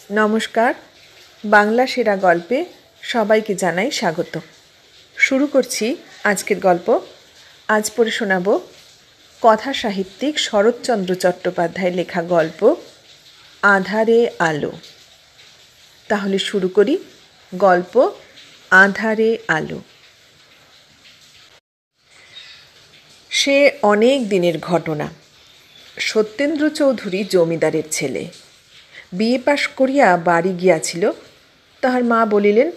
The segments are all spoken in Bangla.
নমস্কার, বাংলা সেরা গল্পে সবাইকে জানাই স্বাগত। শুরু করছি আজকের গল্প। আজ পড়ে শোনাব কথা সাহিত্যিক শরৎচন্দ্র চট্টোপাধ্যায়ের লেখা গল্প আঁধারে আলো। তাহলে শুরু করি গল্প আঁধারে আলো। সে অনেক দিনের ঘটনা। সত্যেন্দ্র চৌধুরী জমিদারের ছেলে। বিয়ে পাশ করিয়া বাড়ি গিয়াছিল। তাহার মা বলিলেন,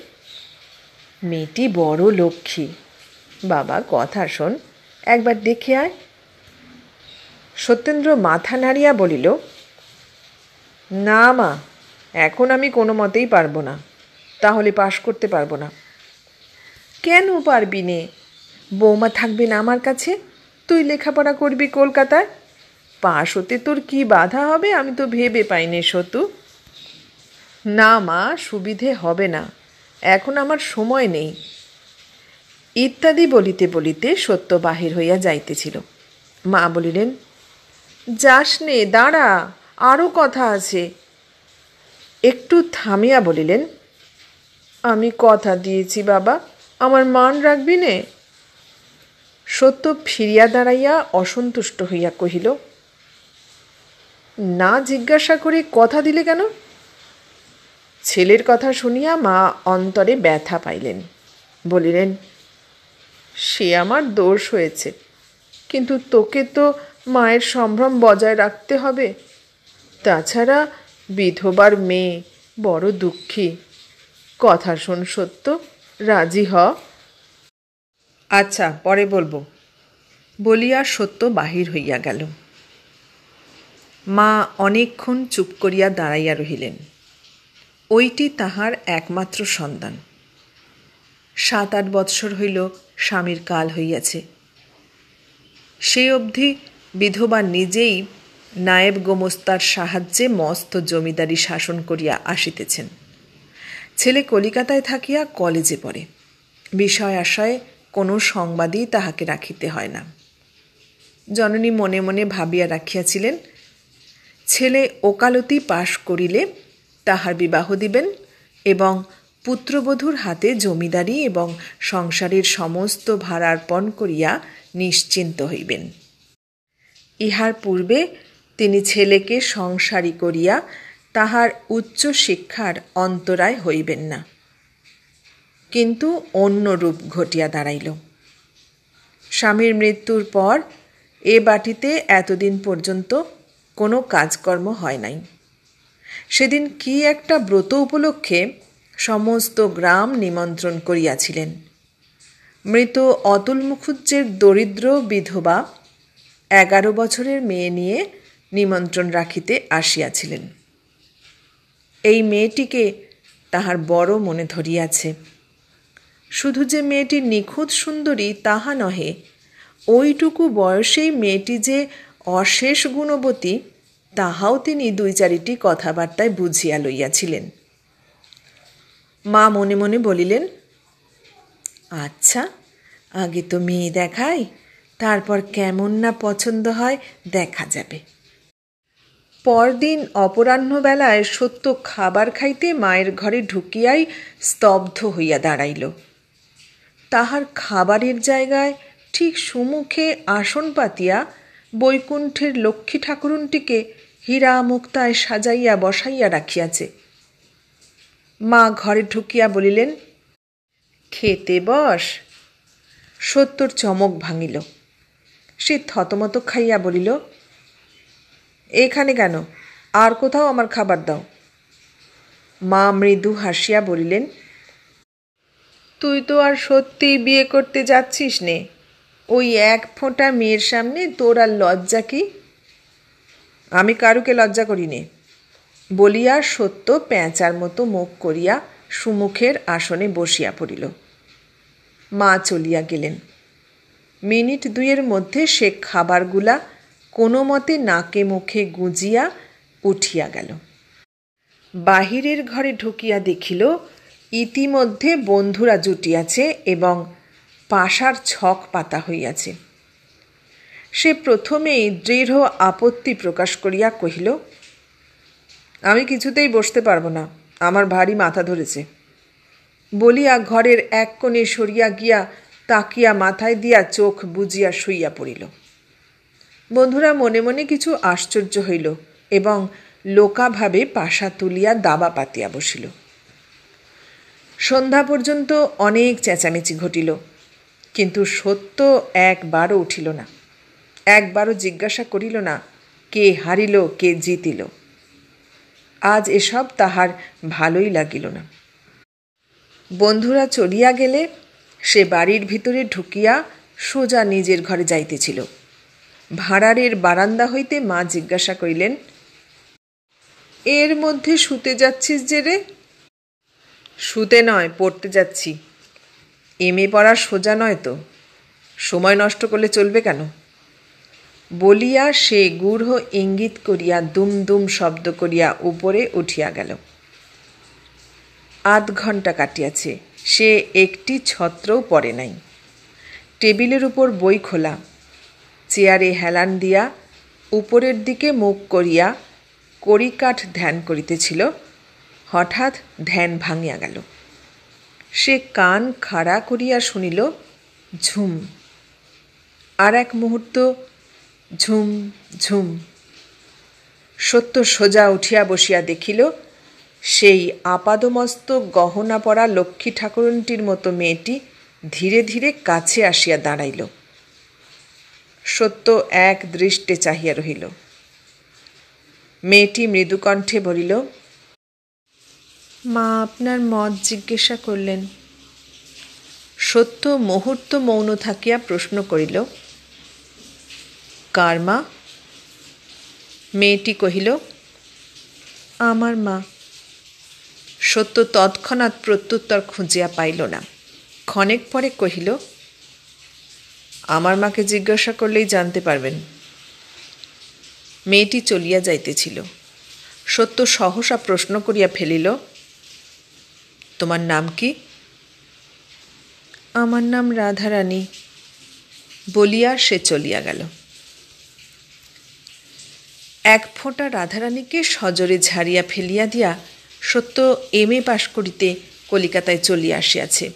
মেয়েটি বড় লক্ষ্মী, বাবা কথা শোন, একবার দেখে আয়। সত্যেন্দ্র মাথা নাড়িয়া বলিল, না মা, এখন আমি কোনো মতেই পারবো না, তাহলে পাশ করতে পারবো না। কেন পারবি নে? বৌমা থাকবে না আমার কাছে, তুই লেখাপড়া করবি কলকাতায়। পাশ হতে তোর কি বাধা হবে আমি তো ভেবে পাইনি সতু। না মা, সুবিধে হবে না, এখন আমার সময় নেই ইত্যাদি বলিতে বলিতে সত্য বাহির হইয়া যাইতেছিল। মা বলিলেন, যাস নে, দাঁড়া, আরও কথা আছে। একটু থামিয়া বলিলেন, আমি কথা দিয়েছি বাবা, আমার মান রাখবি নে? সত্য ফিরিয়া দাঁড়াইয়া অসন্তুষ্ট হইয়া কহিল, না জিজ্ঞাসা করে কথা দিলে কেন? ছেলের কথা শুনিয়া মা অন্তরে ব্যথা পাইলেন। বলিলেন, সে আমার দোষ হয়েছে, কিন্তু তোকে তো মায়ের সম্ভ্রম বজায় রাখতে হবে। তাছাড়া বিধবার মেয়ে, বড় দুঃখী। কথা শোন সত্য, রাজি হ। আচ্ছা, পরে বলবো বলিয়া সত্য বাহির হইয়া গেল। মা অনেকক্ষণ চুপ করিয়া দাঁড়াইয়া রহিলেন। ওইটি তাহার একমাত্র সন্তান। 7-8 বৎসর হইল স্বামীর কাল হইয়াছে। সেই অবধি বিধবা নিজেই নায়েব গোমস্তার সাহায্যে মস্ত জমিদারি শাসন করিয়া আসিতেছেন। ছেলে কলিকাতায় থাকিয়া কলেজে পড়ে। বিষয় আশয়ে কোনো সংবাদই তাহাকে রাখিতে হয় না। জননী মনে মনে ভাবিয়া রাখিয়াছিলেন, ছেলে ওকালতি পাশ করিলে তাহার বিবাহ দিবেন এবং পুত্রবধূর হাতে জমিদারি এবং সংসারের সমস্ত ভারার্পণ করিয়া নিশ্চিন্ত হইবেন। ইহার পূর্বে তিনি ছেলেকে সংসারী করিয়া তাহার উচ্চ শিক্ষার অন্তরায় হইবেন না। কিন্তু অন্য রূপ ঘটিয়া দাঁড়াইল। স্বামীর মৃত্যুর পর এ বাটিতে এতদিন পর্যন্ত কোনো কাজকর্ম হয় নাই। সেদিন কি একটা ব্রত উপলক্ষে সমস্ত গ্রাম নিমন্ত্রণ করিয়াছিলেন। মৃত অতুল মুখুজ্জের দরিদ্র বিধবা 11 বছরের মেয়ে নিয়ে নিমন্ত্রণ রাখিতে আসিয়াছিলেন। এই মেয়েটিকে তাহার বড় মনে ধরিয়াছে। শুধু যে মেয়েটি নিখুঁত সুন্দরী তাহা নহে, ওইটুকু বয়সেই মেয়েটি যে অশেষ গুণবতী তাহাও তিনি 2-4টি কথাবার্তায় বুঝিয়া লইয়াছিলেন। মা মনে মনে বলিলেন, আচ্ছা, আগে তো মেয়ে দেখাই, তারপর কেমন না পছন্দ হয় দেখা যাবে। পরদিন অপরাহ্নবেলায় সত্য খাবার খাইতে মায়ের ঘরে ঢুকিয়াই স্তব্ধ হইয়া দাঁড়াইল। তাহার খাবারের জায়গায় ঠিক সুমুখে আসন পাতিয়া বৈকুণ্ঠের লক্ষ্মী ঠাকুরুনটিকে হীরা মুক্তায় সাজাইয়া বসাইয়া রাখিয়াছে। মা ঘরে ঢুকিয়া বলিলেন, খেতে বস। সত্যর চমক ভাঙিল। সে থতমত খাইয়া বলিল, এখানে কেন? আর কোথাও আমার খাবার দাও। মা মৃদু হাসিয়া বলিলেন, তুই তো আর সত্যিই বিয়ে করতে যাচ্ছিস নে, ওই এক ফোঁটা মেয়ের সামনে তোর আর লজ্জা কি? আমি কারুকে লজ্জা করি নে বলিয়া সত্য পেঁচার মতো মুখ করিয়া সুমুখের আসনে বসিয়া পড়িল। মা চলিয়া গেলেন। মিনিট 2-এর মধ্যে সে খাবারগুলা কোনো মতে নাকে মুখে গুঁজিয়া উঠিয়া গেল। বাহিরের ঘরে ঢুকিয়া দেখিল ইতিমধ্যে বন্ধুরা জুটিয়াছে এবং পাশার ছক পাতা হইয়াছে। সে প্রথমেই দৃঢ় আপত্তি প্রকাশ করিয়া কহিল, আমি কিছুতেই বসতে পারবো না, আমার ভারী মাথা ধরেছে বলিয়া ঘরের এক কোণে সরিয়া গিয়া তাকিয়া মাথায় দিয়া চোখ বুজিয়া শুইয়া পড়িল। বন্ধুরা মনে মনে কিছু আশ্চর্য হইল এবং লোকাভাবে পাশা তুলিয়া দাবা পাতিয়া বসিল। সন্ধ্যা পর্যন্ত অনেক চেঁচামেচি ঘটিল, কিন্তু সত্য একবারও উঠিল না, একবারও জিজ্ঞাসা করিল না কে হারিল কে জিতিল। আজ এসব তাহার ভালোই লাগিল না। বন্ধুরা চলিয়া গেলে সে বাড়ির ভিতরে ঢুকিয়া সোজা নিজের ঘরে যাইতেছিল। ভাঁড়ারের বারান্দা হইতে মা জিজ্ঞাসা করিলেন, এর মধ্যে শুতে যাচ্ছিস যে রে? শুতে নয়, পড়তে যাচ্ছি। এমএ পড়া সোজা নয় তো, সময় নষ্ট করলে চলবে কেন? বলিয়া সে গূঢ় ইঙ্গিত করিয়া দুম দুম শব্দ করিয়া উপরে উঠিয়া গেল। আধ ঘণ্টা কাটিয়াছে, সে একটি ছত্রও পড়ে নাই। টেবিলের উপর বই খোলা, চেয়ারে হেলান দিয়া উপরের দিকে মুখ করিয়া কড়িকাঠ ধ্যান করিতেছিল। হঠাৎ ধ্যান ভাঙিয়া গেল। সে কান খাড়া করিয়া শুনিল ঝুম, আর এক মুহূর্ত ঝুম ঝুম। সত্য সোজা উঠিয়া বসিয়া দেখিল সেই আপাদমস্তক গহনা পরা লক্ষ্মী ঠাকুরনটির মতো মেয়েটি ধীরে ধীরে কাছে আসিয়া দাঁড়াইল। সত্য এক দৃষ্টে চাহিয়া রহিল। মেয়েটি মৃদুকণ্ঠে বলিল, মা আপনার মত জিজ্ঞাসা করলেন। সত্য মুহূর্ত মৌন থাকিয়া প্রশ্ন করিল, কার মা? মেয়েটি কহিল, আমার মা। সত্য তৎক্ষণাৎ প্রত্যুত্তর খুঁজিয়া পাইল না। ক্ষণেক পরে কহিল, আমার মাকে জিজ্ঞাসা করলেই জানতে পারবেন। মেয়েটি চলিয়া যাইতেছিল। সত্য সহসা প্রশ্ন করিয়া ফেলিল, তোমার নাম কি? আমার নাম রাধারানী বলিয়া সে চলিয়া গেল। এক ফোঁটা রাধারানীকে সজোরে ঝাড়িয়া ফেলিয়া দিয়া সত্য এমএ পাশ করিতে কলিকাতায় চলিয়া আসিয়াছে।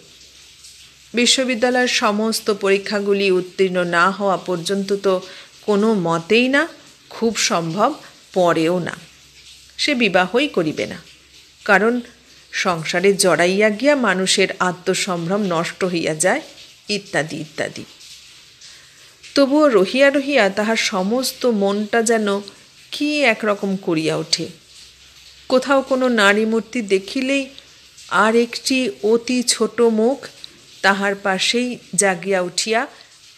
বিশ্ববিদ্যালয়ের সমস্ত পরীক্ষাগুলি উত্তীর্ণ না হওয়া পর্যন্ত তো কোনো মতেই না, খুব সম্ভব পরেও না। সে বিবাহই করিবে না, কারণ সংসারে জড়াইয়া গিয়া মানুষের আত্মসম্ভ্রম নষ্ট হইয়া যায়, ইত্যাদি ইত্যাদি। তবুও রহিয়া রহিয়া তাহার সমস্ত মনটা যেন কি একরকম করিয়া ওঠে। কোথাও কোনো নারী মূর্তি দেখিলেই আর একটি অতি ছোট মুখ তাহার পাশেই জাগিয়া উঠিয়া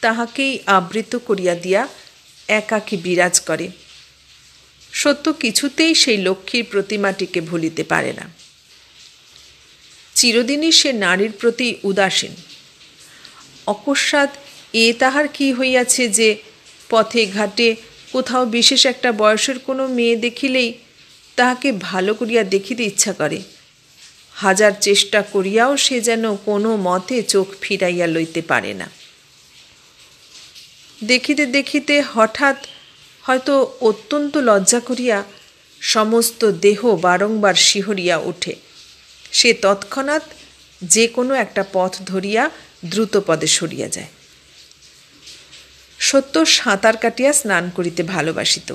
তাহাকেই আবৃত করিয়া দিয়া একাকী বিরাজ করে। সত্য কিছুতেই সেই লক্ষ্মীর প্রতিমাটিকে ভুলিতে পারে না। চিরদিনই সে নারীর প্রতি উদাসীন। অকস্মাৎ তাহার কি হইয়াছে যে পথে ঘাটে কোথাও বিশেষ একটা বয়সের কোনো মেয়ে দেখিলেই তাহাকে ভালো করিয়া দেখিতে ইচ্ছা করে। হাজার চেষ্টা করিয়াও সে যেন কোনো মতে চোখ ফিরাইয়া লইতে পারে না। দেখিতে দেখিতে হঠাৎ হয়তো অত্যন্ত লজ্জা করিয়া সমস্ত দেহ বারংবার শিহরিয়া ওঠে। সে তৎক্ষণাৎ যে কোনো একটা পথ ধরিয়া দ্রুত পদে সরিয়া যায়। সত্য সাঁতার কাটিয়া স্নান করিতে ভালোবাসিত।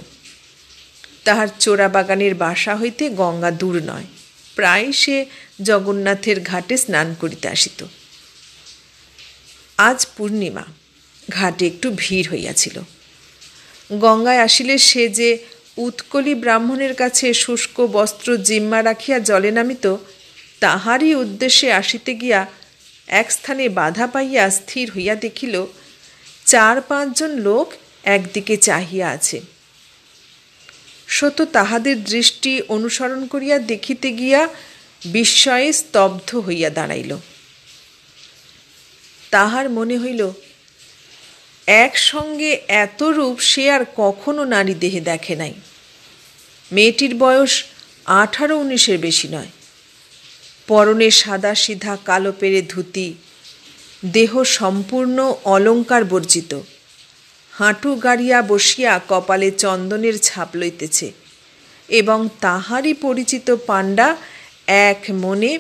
তাহার চোরা বাগানের বাসা হইতে গঙ্গা দূর নয়, প্রায় সে জগন্নাথের ঘাটে স্নান করিতে আসিত। আজ পূর্ণিমা, ঘাটে একটু ভিড় হইয়াছিল। গঙ্গায় আসিলে সে যে উৎকলী ব্রাহ্মণের কাছে শুষ্ক বস্ত্র জিম্মা রাখিয়া জলে নামিত, তাহারই উদ্দেশ্যে আসিতে গিয়া এক স্থানে বাধা পাইয়া স্থির হইয়া দেখিল 4-5 জন লোক একদিকে চাহিয়া আছে। সত্য তাহাদের দৃষ্টি অনুসরণ করিয়া দেখিতে গিয়া বিস্ময়ে স্তব্ধ হইয়া দাঁড়াইল। তাহার মনে হইল একসঙ্গে এত রূপ সে আর কখনো নারী দেহে দেখে নাই। মেয়েটির বয়স 18-19-এর বেশি নয়। পরনে সাদা সিধা কালো পেরে ধুতি, দেহ সম্পূর্ণ অলঙ্কার বর্জিত, হাঁটু গাড়িয়া বসিয়া কপালে চন্দনের ছাপ লইতেছে, এবং তাহারই পরিচিত পাণ্ডা এক মনে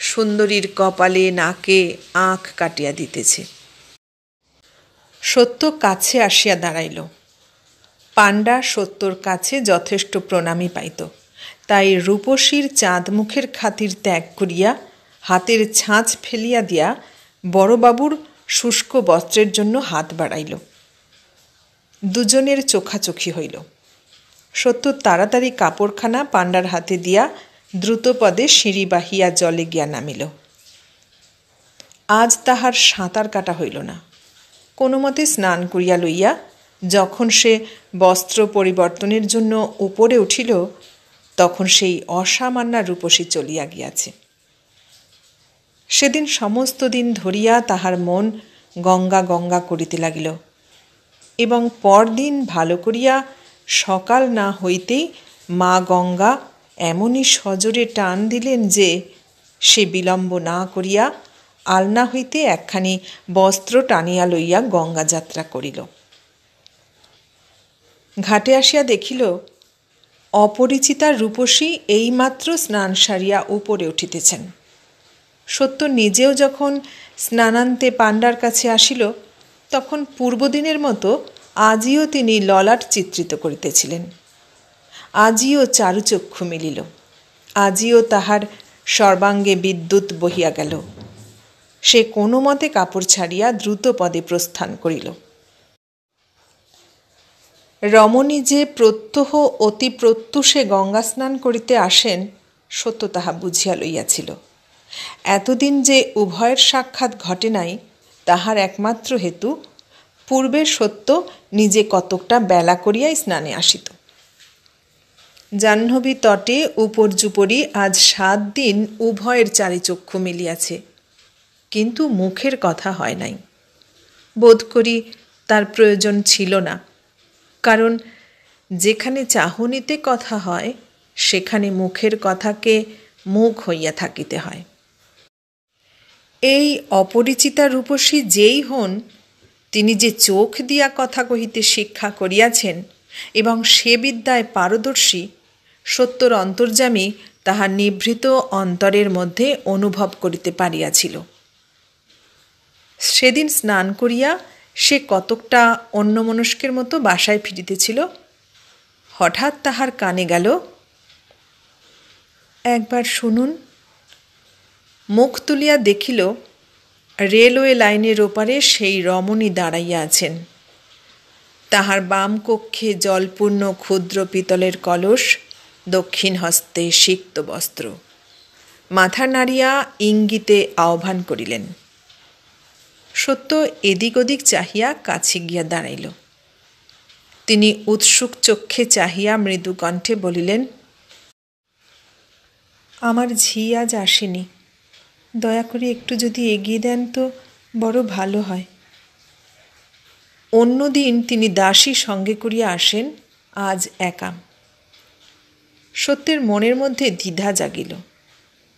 সুন্দরীর কপালে নাকে আঁখ কাটিয়া দিতেছে। সত্য কাছে আসিয়া দাঁড়াইল। পাণ্ডা সত্যর কাছে যথেষ্ট প্রণামী পাইত, তাই রূপসীর চাঁদ মুখের খাতির ত্যাগ করিয়া হাতের ছাঁচ ফেলিয়া দিয়া বড়বাবুর শুষ্ক বস্ত্রের জন্য হাত বাড়াইল। দুজনের চোখাচোখি হইল। সত্য তাড়াতাড়ি কাপড়খানা পাণ্ডার হাতে দিয়া দ্রুতপদে সিঁড়ি বাহিয়া জলে গিয়া নামিল। আজ তাহার সাঁতার কাটা হইল না। কোনো মতে স্নান করিয়া লইয়া যখন সে বস্ত্র পরিবর্তনের জন্য উপরে উঠিল, তখন সেই অসামান্যা রূপসী চলিয়া গিয়াছে। সেদিন সমস্ত দিন ধরিয়া তাহার মন গঙ্গা গঙ্গা করিতে লাগিল, এবং পরদিন ভালো করিয়া সকাল না হইতেই মা গঙ্গা এমনই সজোরে টান দিলেন যে সে বিলম্ব না করিয়া আলনা হইতে একখানি বস্ত্র টানিয়া লইয়া গঙ্গা যাত্রা করিল। ঘাটে আসিয়া দেখিল অপরিচিতা রূপসী এইমাত্র স্নান সারিয়া উপরে উঠিতেছেন। সত্য নিজেও যখন স্নানান্তে পাণ্ডার কাছে আসিল, তখন পূর্বদিনের মতো আজিও তিনি ললাট চিত্রিত করিতেছিলেন। আজিও চারুচক্ষু মিলিল, আজিও তাহার সর্বাঙ্গে বিদ্যুৎ বহিয়া গেল। সে কোনো মতে কাপড় ছাড়িয়া দ্রুত পদে প্রস্থান করিল। রমণী যে প্রত্যহ অতি প্রত্যুষে গঙ্গা স্নান করিতে আসেন, সত্য তাহা বুঝিয়া লইয়াছিল। এতদিন যে উভয়ের সাক্ষাৎ ঘটে নাই, তাহার একমাত্র হেতু পূর্বে সত্য নিজে কতকটা বেলা করিয়াই স্নানে আসিত। জাহ্নবী তটে উপর্যুপরি আজ 7 দিন উভয়ের চারিচক্ষু মিলিয়াছে, কিন্তু মুখের কথা হয় নাই। বোধ করি তার প্রয়োজন ছিল না, কারণ যেখানে চাহনিতে কথা হয় সেখানে মুখের কথাকে মুখ হইয়া থাকিতে হয়। এই অপরিচিতা রূপসী যেই হন, তিনি যে চোখ দিয়া কথা কহিতে শিক্ষা করিয়াছেন এবং সে বিদ্যায় পারদর্শী, সত্যর অন্তর্যামী তাহার নিভৃত অন্তরের মধ্যে অনুভব করিতে পারিয়াছিল। সেদিন স্নান করিয়া সে কতকটা অন্যমনস্কের মতো বাসায় ফিরিতেছিল। হঠাৎ তাহার কানে গেল, একবার শুনুন। মুখ তুলিয়া দেখিল রেলওয়ে লাইনের ওপারে সেই রমণী দাঁড়াইয়া আছেন। তাহার বাম কক্ষে জলপূর্ণ ক্ষুদ্র পিতলের কলস, দক্ষিণ হস্তে সিক্ত বস্ত্র। মাথা নাড়িয়া ইঙ্গিতে আহ্বান করিলেন। সত্য এদিক ওদিক চাহিয়া কাছে গিয়া দাঁড়াইল। তিনি উৎসুক চক্ষে চাহিয়া মৃদু কণ্ঠে বলিলেন, আমার ঝি আজ আসেনি, দয়া করে একটু যদি এগিয়ে দেন তো বড় ভালো হয়। অন্যদিন তিনি দাসী সঙ্গে করিয়া আসেন, আজ একা। সত্যের মনের মধ্যে দ্বিধা জাগিল।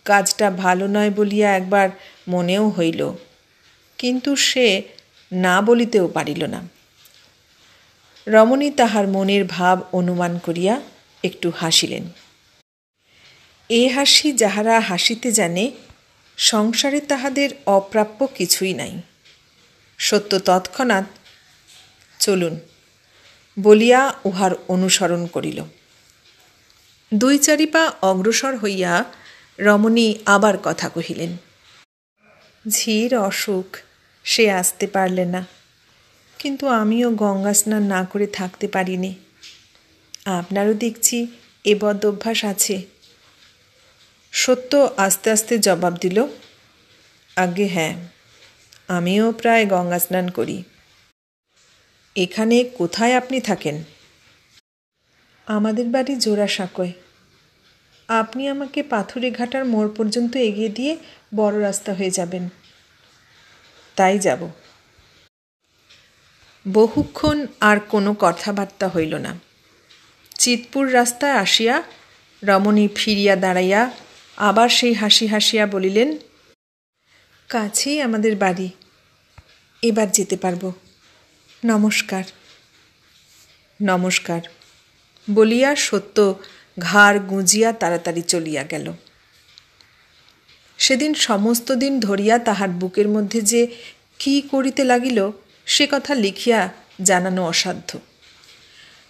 কাজটা ভালো নয় বলিয়া একবার মনেও হইল, কিন্তু সে না বলিতেও পারিল না। রমণী তাহার মনের ভাব অনুমান করিয়া একটু হাসিলেন। এ হাসি যাহারা হাসিতে জানে, সংসারে তাহাদের অপ্রাপ্য কিছুই নাই। সত্য তৎক্ষণাৎ চলুন বলিয়া উহার অনুসরণ করিল। 2-4 পা অগ্রসর হইয়া রমণী আবার কথা কহিলেন। ঝির অসুখ, সে আসতে পারলে না, কিন্তু আমিও গঙ্গা স্নান না করে থাকতে পারিনি। আপনারও দেখছি এ বদ অভ্যাস আছে। সত্য আস্তে আস্তে জবাব দিল, আজ্ঞে হ্যাঁ, আমিও প্রায় গঙ্গা স্নান করি। এখানে কোথায় আপনি থাকেন? আমাদের বাড়ি জোড়াসাঁকোয়। আপনি আমাকে পাথুরে ঘাটার মোড় পর্যন্ত এগিয়ে দিয়ে বড় রাস্তা হয়ে যাবেন। তাই যাব। বহুক্ষণ আর কোনো কথাবার্তা হইল না। চিতপুর রাস্তায় আসিয়া রমণী ফিরিয়া দাঁড়াইয়া আবার সেই হাসি হাসিয়া বলিলেন, কাছেই আমাদের বাড়ি, এবার যেতে পারবো। নমস্কার। নমস্কার বলিয়া সত্য ঘাড় গুঁজিয়া তাড়াতাড়ি চলিয়া গেল। সেদিন সমস্ত দিন ধরিয়া তাহার বুকের মধ্যে যে কি করিতে লাগিল সে কথা লিখিয়া জানানো অসাধ্য।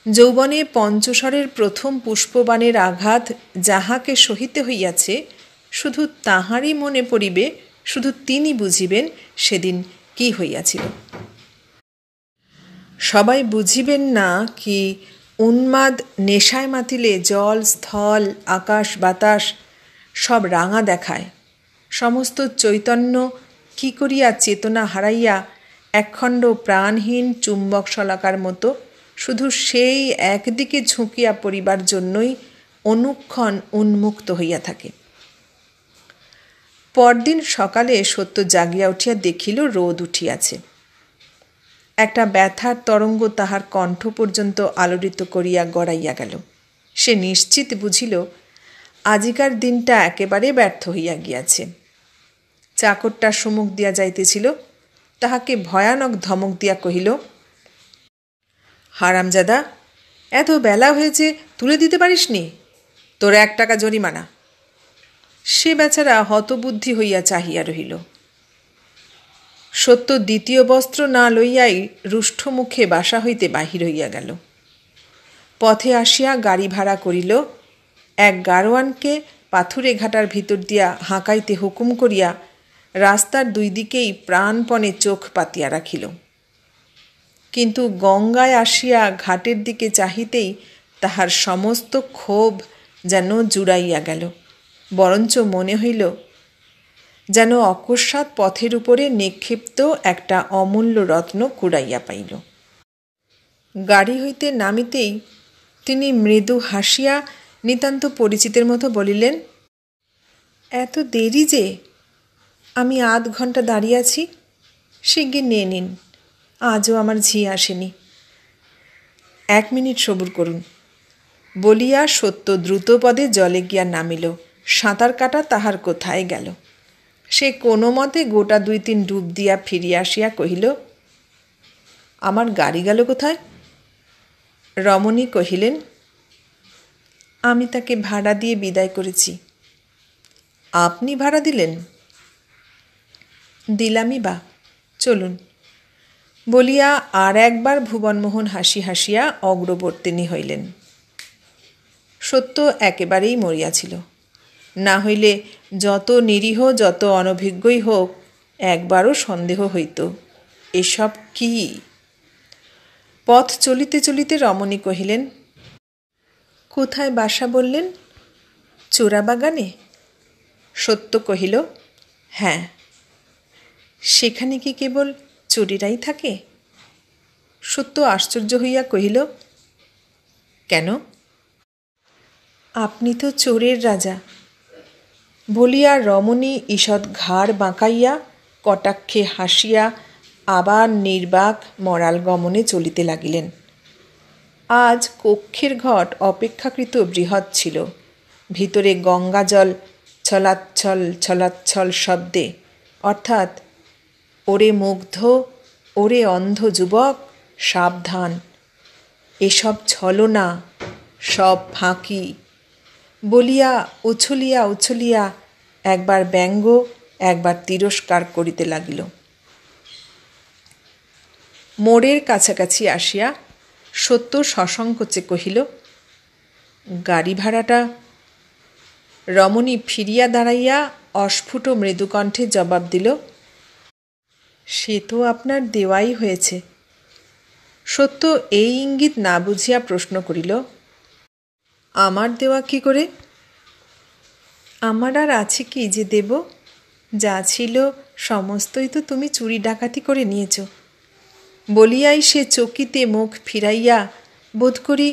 যৌবনে পঞ্চস্বরের প্রথম পুষ্পবাণের আঘাত যাহাকে সহিতে হইয়াছে, শুধু তাহারই মনে পড়িবে, শুধু তিনি বুঝিবেন সেদিন কি হইয়াছিল। সবাই বুঝিবেন না কি উন্মাদ নেশায় মাতিলে জল, স্থল, আকাশ, বাতাস সব রাঙা দেখায়। সমস্ত চৈতন্য কি করিয়া চেতনা হারাইয়া একখণ্ড প্রাণহীন চুম্বক শলাকার মতো শুধু সেই একদিকে ঝুঁকিয়া পড়িবার জন্যই অনুক্ষণ উন্মুক্ত হইয়া থাকে। পরদিন সকালে সত্য জাগিয়া উঠিয়া দেখিল রোদ উঠিয়াছে। একটা ব্যথার তরঙ্গ তাহার কণ্ঠ পর্যন্ত আলোড়িত করিয়া গড়াইয়া গেল। সে নিশ্চিত বুঝিল আজিকার দিনটা একেবারে ব্যর্থ হইয়া গিয়াছে। চাকরটা সম্মুখ দিয়া যাইতেছিল, তাহাকে ভয়ানক ধমক দিয়া কহিল, হারামজাদা, এত বেলা হয়েছে, তুলে দিতে পারিসনি? তোর 1 টাকা জরিমানা। সে বেচারা হতবুদ্ধি হইয়া চাহিয়া রহিল। সত্য দ্বিতীয় বস্ত্র না লইয়াই রুষ্ট মুখে বাসা হইতে বাহির হইয়া গেল। পথে আসিয়া গাড়ি ভাড়া করিল। এক গাড়োয়ানকে পাথুরে ঘাটার ভিতর দিয়া হাঁকাইতে হুকুম করিয়া রাস্তার 2 দিকেই প্রাণপণে চোখ পাতিয়া রাখিল। কিন্তু গঙ্গায় আসিয়া ঘাটের দিকে চাহিতেই তাহার সমস্ত ক্ষোভ যেন জুড়াইয়া গেল। বরঞ্চ মনে হইল যেন অকস্মাৎ পথের উপরে নিক্ষিপ্ত একটা অমূল্য রত্ন কুড়াইয়া পাইল। গাড়ি হইতে নামিতেই তিনি মৃদু হাসিয়া নিতান্ত পরিচিতের মতো বলিলেন, এত দেরি যে? আমি আধ ঘণ্টা দাঁড়িয়ে আছি, শিগগির নিয়ে নিন, আজও আমার ঝি আসেনি। 1 মিনিট সবুর করুন বলিয়া সত্য দ্রুতপদে জলে গিয়া নামিল। সাঁতার কাটা তাহার কোথায় গেল। সে কোনো মতে গোটা 2-3 ডুব দিয়া ফিরিয়া আসিয়া কহিল, আমার গাড়ি গেল কোথায়? রমণী কহিলেন, আমি তাকে ভাড়া দিয়ে বিদায় করেছি। আপনি ভাড়া দিলেন? দিলামই বা, চলুন বলিয়া আর একবার ভুবনমোহন হাসিয়া অগ্রবর্তিনী হইলেন। সত্য একেবারেই মরিয়াছিল। না হইলে যত নিরীহ, যত অনভিজ্ঞই হোক, একবারও সন্দেহ হইত এসব কি। পথ চলিতে চলিতে রমণী কহিলেন, কোথায় বাসা বললেন? চোরাবাগানে? সত্য কহিল, হ্যাঁ। সেখানে কি কেবল চোরেরাই থাকে? সত্য আশ্চর্য হইয়া কহিল, কেন? আপনি তো চোরের রাজা। বলিয়া রমণী ঈষৎ ঘাড় বাঁকাইয়া কটাক্ষে হাসিয়া আবার নির্বাক মরাল গমনে চলিতে লাগিলেন। আজ কক্ষের ঘট অপেক্ষাকৃত বৃহৎ ছিল। ভিতরে গঙ্গাজল ছলাচ্ছল ছলাচ্ছল শব্দে, অর্থাৎ ওরে মুগ্ধ, ওরে অন্ধ যুবক, সাবধান, এসব ছলনা, সব ফাঁকি বলিয়া উছলিয়া উছলিয়া একবার ব্যঙ্গ, একবার তিরস্কার করিতে লাগিল। মোড়ের কাছাকাছি আসিয়া সত্য সসংকোচে কহিল, গাড়ি ভাড়াটা? রমণী ফিরিয়া দাঁড়াইয়া অস্ফুট মৃদুকণ্ঠে জবাব দিল, সে তো আপনার দেওয়াই হয়েছে। সত্য এই ইঙ্গিত না বুঝিয়া প্রশ্ন করিল, আমার দেওয়া কি করে? আমার আর আছে কি যে দেব? যা ছিল সমস্তই তো তুমি চুরি ডাকাতি করে নিয়েছ। বলিয়াই সে চকিতে মুখ ফিরাইয়া বোধ করি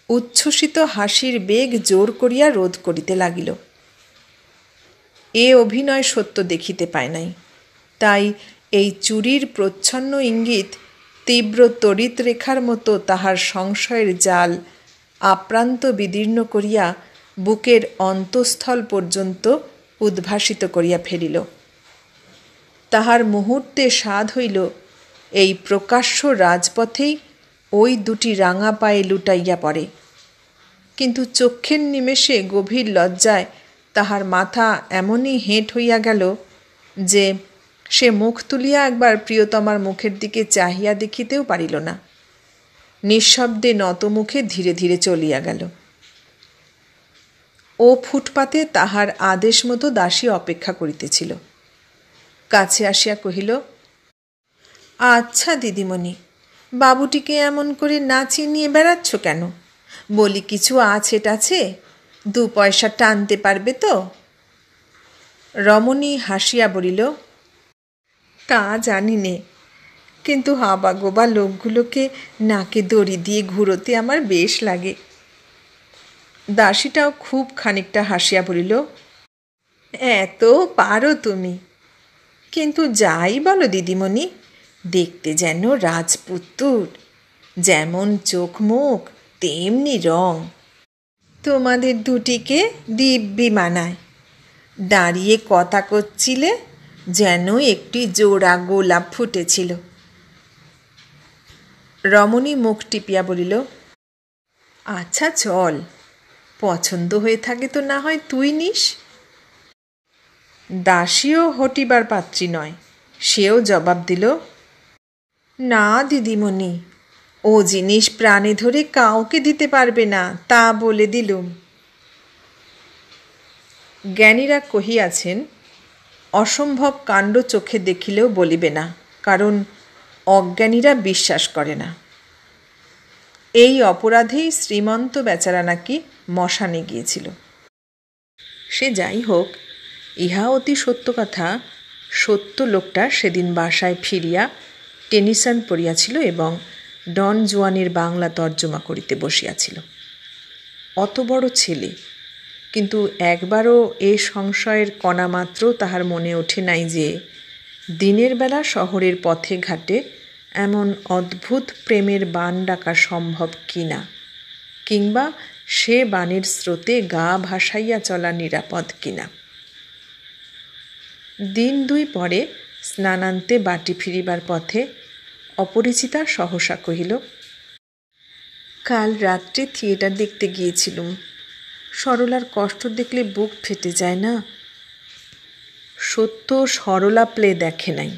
উচ্ছ্বসিত হাসির বেগ জোর করিয়া রোধ করিতে লাগিল। এ অভিনয় সত্য দেখিতে পায় নাই, তাই এই চুরির প্রচ্ছন্ন ইঙ্গিত তীব্র তড়িৎ রেখার মতো তাহার সংশয়ের জাল আপ্রান্ত বিদীর্ণ করিয়া বুকের অন্তঃস্থল পর্যন্ত উদ্ভাসিত করিয়া ফেলিল। তাহার মুহূর্তে সাধ হইল এই প্রকাশ্য রাজপথেই ওই 2টি রাঙা পায়ে লুটাইয়া পড়ে। কিন্তু চক্ষের নিমেষে গভীর লজ্জায় তাহার মাথা এমনই হেঁট হইয়া গেল যে সে মুখ তুলিয়া একবার প্রিয়তমার মুখের দিকে চাহিয়া দেখিতেও পারিল না। নিঃশব্দে নত মুখে ধীরে ধীরে চলিয়া গেল। ও ফুটপাতে তাহার আদেশ মতো দাসী অপেক্ষা করিতেছিল। কাছে আসিয়া কহিল, আচ্ছা দিদিমণি, বাবুটিকে এমন করে নাচিয়ে নিয়ে বেড়াচ্ছ কেন? বলি, কিছু আছে টাছে? 2 পয়সা টানতে পারবে তো? রমণী হাসিয়া বলিল, তা জানি নে, কিন্তু হাবা গোবা লোকগুলোকে নাকে দড়ি দিয়ে ঘুরোতে আমার বেশ লাগে। দাসীটাও খুব খানিকটা হাসিয়া বলিল, এত পারো তুমি? কিন্তু যাই বলো দিদিমণি, দেখতে যেন রাজপুত্তুর, যেমন চোখ মুখ তেমনি রং। তোমাদের দুটিকে দিব্যি মানায়। দাঁড়িয়ে কথা করছিলে যেন একটি জোড়া গোলাপ ফুটেছিল। রমণী মুখ টিপিয়া বলিল, আচ্ছা চল, পছন্দ হয়ে থাকে তো না হয় তুই নিস। দাসীও হটিবার পাত্রী নয়, সেও জবাব দিল, না দিদিমণি, ও জিনিস প্রাণে ধরে কাউকে দিতে পারবে না, তা বলে দিলুম। জ্ঞানীরা কহিয়াছেন, অসম্ভব কাণ্ড চোখে দেখিলেও বলিবে না, কারণ অজ্ঞানীরা বিশ্বাস করে না। এই অপরাধেই শ্রীমন্ত বেচারা নাকি মশানে গিয়েছিল। সে যাই হোক, ইহা অতি সত্য কথা। সত্য লোকটা সেদিন বাসায় ফিরিয়া টেনিসন পড়িয়াছিল এবং ডন জুয়ানের বাংলা তর্জমা করিতে বসিয়াছিল। অত বড় ছেলে, কিন্তু একবারও এ সংশয়ের কণামাত্র তাহার মনে ওঠে নাই যে দিনের বেলা শহরের পথে ঘাটে এমন অদ্ভুত প্রেমের বান ডাকা সম্ভব কিনা, কিংবা সে বাণের স্রোতে গা ভাসাইয়া চলা নিরাপদ কিনা। দিন 2 পরে স্নানান্তে বাটি ফিরিবার পথে অপরিচিতা সহসা কহিল, কাল রাত্রে থিয়েটার দেখতে গিয়েছিলুম। সরলার কষ্ট দেখলে বুক ফেটে যায় না? সত্য সরলা প্লে দেখে নাই,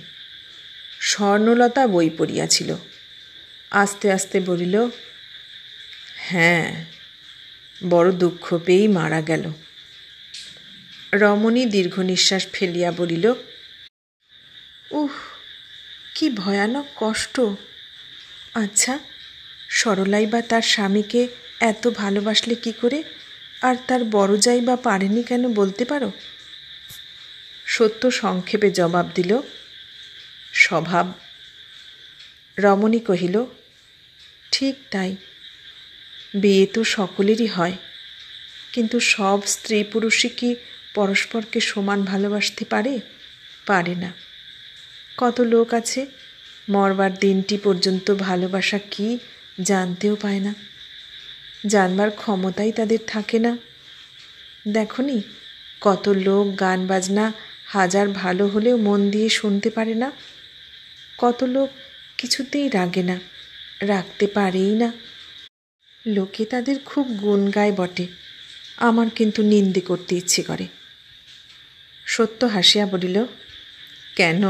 স্বর্ণলতা বই পড়িয়াছিল। আস্তে আস্তে বলিল, হ্যাঁ, বড় দুঃখ পেয়েই মারা গেল। রমণী দীর্ঘ নিঃশ্বাস ফেলিয়া বলিল, উহ, কি ভয়ানক কষ্ট। আচ্ছা, সরলাই বা তার স্বামীকে এত ভালোবাসলে কি করে, আর তার বড় যাই বা পারেনি কেন বলতে পারো? সত্য সংক্ষেপে জবাব দিল, স্বভাব। রমণী কহিল, ঠিক তাই, বিয়ে তো সকলেরই হয়, কিন্তু সব স্ত্রী পুরুষই কি পরস্পরকে সমান ভালোবাসতে পারে? পারে না। কত লোক আছে মরবার দিনটি পর্যন্ত ভালোবাসা কি জানতেও পায় না, জানবার ক্ষমতাই তাদের থাকে না। দেখনি, কত লোক গান বাজনা হাজার ভালো হলেও মন দিয়ে শুনতে পারে না। কত লোক কিছুতেই রাগে না, রাখতে পারেই না। লোকে তাদের খুব গুণ গায় বটে, আমার কিন্তু নিন্দে করতে ইচ্ছে করে। সত্য হাসিয়া বলিল, কেন?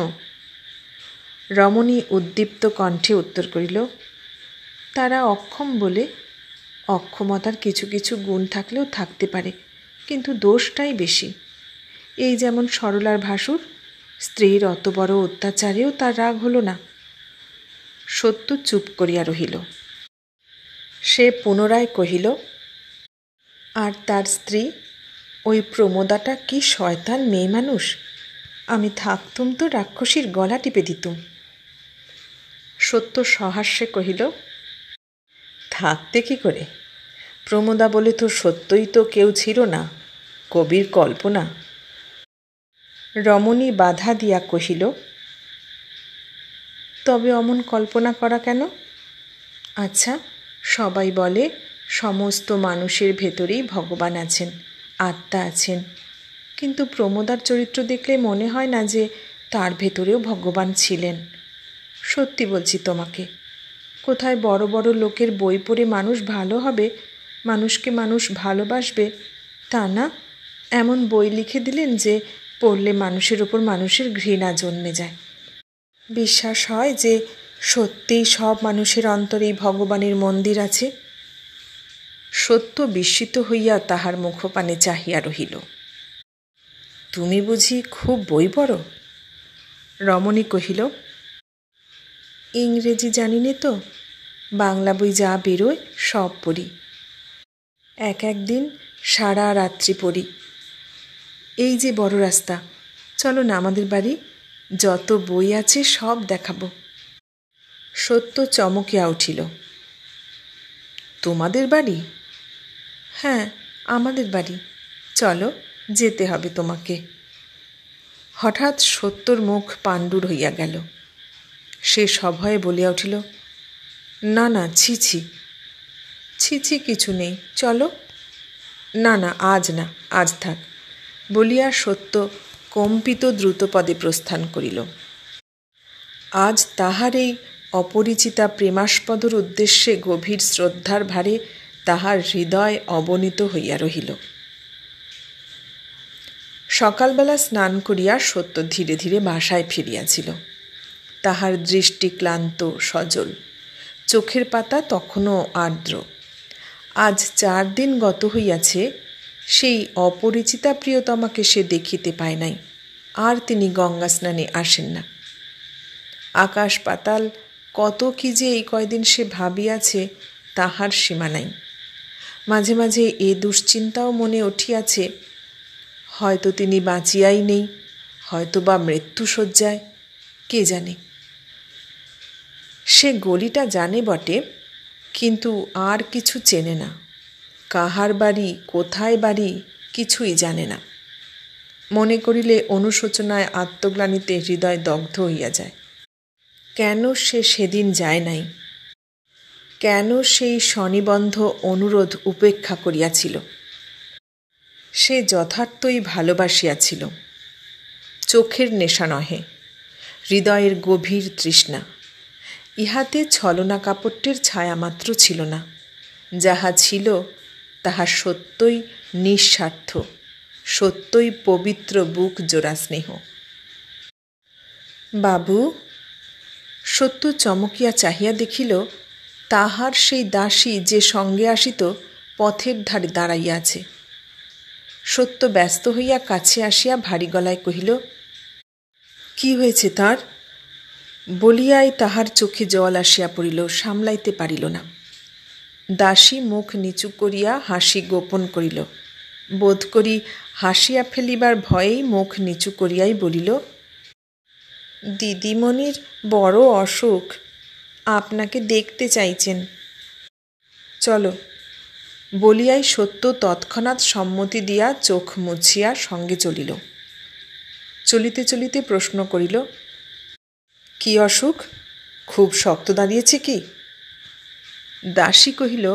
রমণী উদ্দীপ্ত কণ্ঠে উত্তর করিল, তারা অক্ষম বলে। অক্ষমতার কিছু কিছু গুণ থাকলেও থাকতে পারে, কিন্তু দোষটাই বেশি। এই যেমন সরলার ভাসুর, স্ত্রীর অত বড় অত্যাচারেও তার রাগ হলো না। সত্য চুপ করিয়া রহিল। সে পুনরায় কহিল, আর তার স্ত্রী ওই প্রমোদাটা কি শয়তান মেয়ে মানুষ! আমি থাকতুম তো রাক্ষসীর গলা টিপে দিতুম। সত্য সহাস্যে কহিল, থাকতে কি করে? প্রমোদা বলে তো সত্যই তো কেউ ছিল না, কবির কল্পনা। রমণী বাধা দিয়া কহিল, তবে অমন কল্পনা করা কেন? আচ্ছা, সবাই বলে সমস্ত মানুষের ভেতরেই ভগবান আছেন, আত্মা আছেন, কিন্তু প্রমোদার চরিত্র দেখলে মনে হয় না যে তার ভেতরেও ভগবান ছিলেন। সত্যি বলছি তোমাকে, কোথায় বড় বড় লোকের বই পড়ে মানুষ ভালো হবে, মানুষকে মানুষ ভালোবাসবে তা না, এমন বই লিখে দিলেন যে পড়লে মানুষের ওপর মানুষের ঘৃণা জন্মে যায়। বিশ্বাস হয় যে সত্যিই সব মানুষের অন্তরেই ভগবানের মন্দির আছে। সত্য বিস্মিত হইয়া তাহার মুখপানে চাহিয়া রহিল। তুমি বুঝি খুব বই পড়ো? রমণী কহিল, ইংরেজি জানি নে তো, বাংলা বই যা বেরোয় সব পড়ি। একদিন সারা রাত্রি পড়ি। এই যে বড় রাস্তা, চলো না আমাদের বাড়ি, যত বই আছে সব দেখাবো। সত্য চমকিয়া উঠিল। তোমাদের বাড়ি? হ্যাঁ, আমাদের বাড়ি, চলো, যেতে হবে তোমাকে। হঠাৎ সত্যর মুখ পাণ্ডুর হইয়া গেল। সে সভয়ে বলিয়া উঠিল, না না, ছি ছি, ছি ছি কিছু নেই, চলো। না না, আজ না, আজ থাক বলিয়া সত্য কম্পিত দ্রুতপদে প্রস্থান করিল। আজ তাহার এই অপরিচিতা প্রেমাস্পদর উদ্দেশ্যে গভীর শ্রদ্ধার ভারে তাহার হৃদয় অবনীত হইয়া রহিল। সকালবেলা স্নান করিয়া সত্য ধীরে ধীরে বাসায় ফিরিয়াছিল। তাহার দৃষ্টি ক্লান্ত সজল, চোখের পাতা তখনও আর্দ্র। আজ 4 দিন গত হইয়াছে, সেই অপরিচিতা প্রিয়তমাকে সে দেখিতে পায় নাই। আর তিনি গঙ্গা স্নানে আসেন না। আকাশ পাতাল কত কি যে এই কয়দিন সে ভাবিয়াছে তাহার সীমা নাই। মাঝে মাঝে এ দুশ্চিন্তাও মনে উঠিয়াছে, হয়তো তিনি বাঁচিয়াই নেই, হয়তো বা মৃত্যুশয্যায়, কে জানে। সে গলিটা জানে বটে, কিন্তু আর কিছু চেনে না। কাহার বাড়ি, কোথায় বাড়ি, কিছুই জানে না। মনে করিলে অনুশোচনায় আত্মগ্লানিতে হৃদয় দগ্ধ হইয়া যায়। কেন সে সেদিন যায় নাই? কেন সেই স্বনিবন্ধ অনুরোধ উপেক্ষা করিয়াছিল? সে যথার্থই ভালোবাসিয়াছিল। চোখের নেশা নহে, হৃদয়ের গভীর তৃষ্ণা। ইহাতে ছলনা কাপট্যের ছায়া মাত্র ছিল না। যাহা ছিল তাহা সত্যই নিঃস্বার্থ, সত্যই পবিত্র বুক জোড়া স্নেহ। বাবু! সত্য চমকিয়া চাহিয়া দেখিল, তাহার সেই দাসী যে সঙ্গে আসিত পথের ধারে দাঁড়াইয়া আছে। সত্য ব্যস্ত হইয়া কাছে আসিয়া ভারী গলায় কহিল, কি হয়েছে তার? বলিয়াই তাহার চোখে জল আসিয়া পড়িল, সামলাইতে পারিল না। দাসী মুখ নিচু করিয়া হাসি গোপন করিল। বোধ করি হাসিয়া ফেলিবার ভয়েই মুখ নিচু করিয়াই বলিল, দিদিমণির বড় অসুখ, আপনাকে দেখতে চাইছেন, চলো। বলিয়াই সত্য তৎক্ষণাৎ সম্মতি দিয়া চোখ মুছিয়া সঙ্গে চলিল। চলিতে চলিতে প্রশ্ন করিল, কি অসুখ? খুব শক্ত দাঁড়িয়েছে কি? দাসী কহিল,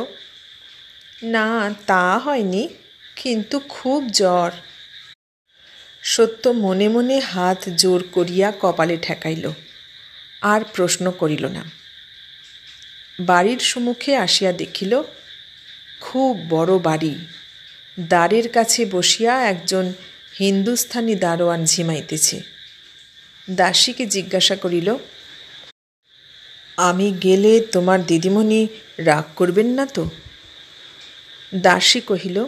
না তা হয়নি, কিন্তু খুব জ্বর। সত্য মনে মনে হাত জোর করিয়া কপালে ঠেকাইল, আর প্রশ্ন করিল না। বাড়ির সম্মুখে আসিয়া দেখিল, খুব বড় বাড়ি। দ্বারের কাছে বসিয়া একজন হিন্দুস্থানি দারোয়ান ঝিমাইতেছে। দাসীকে জিজ্ঞাসা করিল, আমি গেলে তোমার দিদিমণি রাগ করবেন না তো? দাসী কহিল,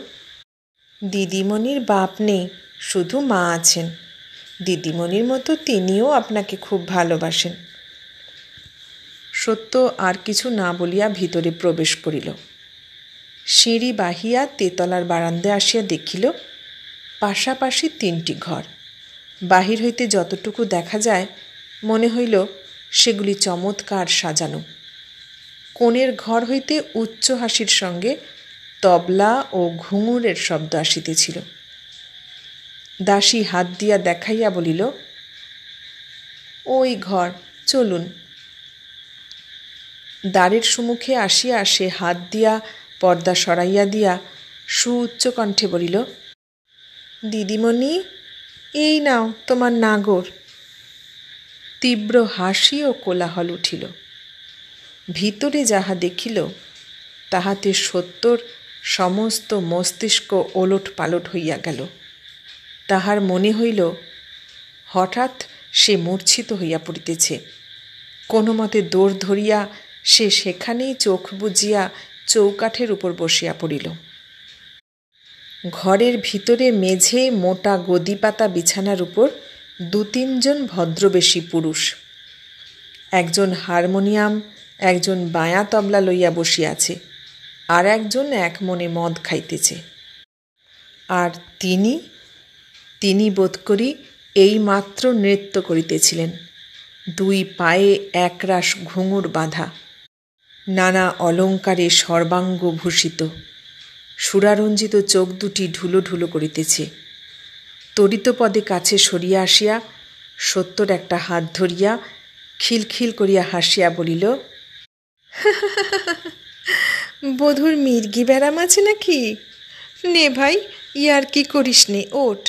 দিদিমণির বাপ নেই, শুধু মা আছেন। দিদিমণির মতো তিনিও আপনাকে খুব ভালোবাসেন। সত্য আর কিছু না বলিয়া ভিতরে প্রবেশ করিল। সিঁড়ি বাহিয়া তেতলার বারান্দায় আসিয়া দেখিল, পাশাপাশি 3টি ঘর। বাহির হইতে যতটুকু দেখা যায় মনে হইল সেগুলি চমৎকার সাজানো। কোণের ঘর হইতে উচ্চ হাসির সঙ্গে তবলা ও ঘুঙুরের শব্দ আসিতেছিল। দাসী হাত দিয়া দেখাইয়া বলিল, ওই ঘর, চলুন। দ্বারের সম্মুখে আসিয়া সে হাত দিয়া পর্দা সরাইয়া দিয়া সুউচ্চ কণ্ঠে বলিল, দিদিমণি, এই নাও তোমার নাগর। তীব্র হাসি ও কোলাহল উঠিল। ভিতরে যাহা দেখিল তাহাতে সত্যর সমস্ত মস্তিষ্ক ওলট পালট হইয়া গেল। তাহার মনে হইল হঠাৎ সে মূর্ছিত হইয়া পড়িতেছে। কোনো মতে দৌড় ধরিয়া সে সেখানেই চোখ বুজিয়া চৌকাঠের উপর বসিয়া পড়িল। ঘরের ভিতরে মেঝে মোটা গদিপাতা বিছানার উপর 2-3 ভদ্রবেশী পুরুষ, একজন হারমোনিয়াম, একজন বায়া তবলা লইয়া বসিয়াছে, আর একজন এক মনে মদ খাইতেছে। আর তিনি বোধ করি এইমাত্র নৃত্য করিতেছিলেন, 2 পায়ে একরাশ ঘুঙুর বাঁধা, নানা অলঙ্কারে সর্বাঙ্গ ভূষিত, সুরারঞ্জিত চোখ দুটি ঢুলো ঢুলো করিতেছে। তড়িতপদে কাছে সরিয়া আসিয়া সত্যর একটা হাত ধরিয়া খিলখিল করিয়া হাসিয়া বলিল, বধূর মির্গি ব্যারাম আছে নাকি? নে ভাই, ইয়ার কি করিস নে, ওঠ,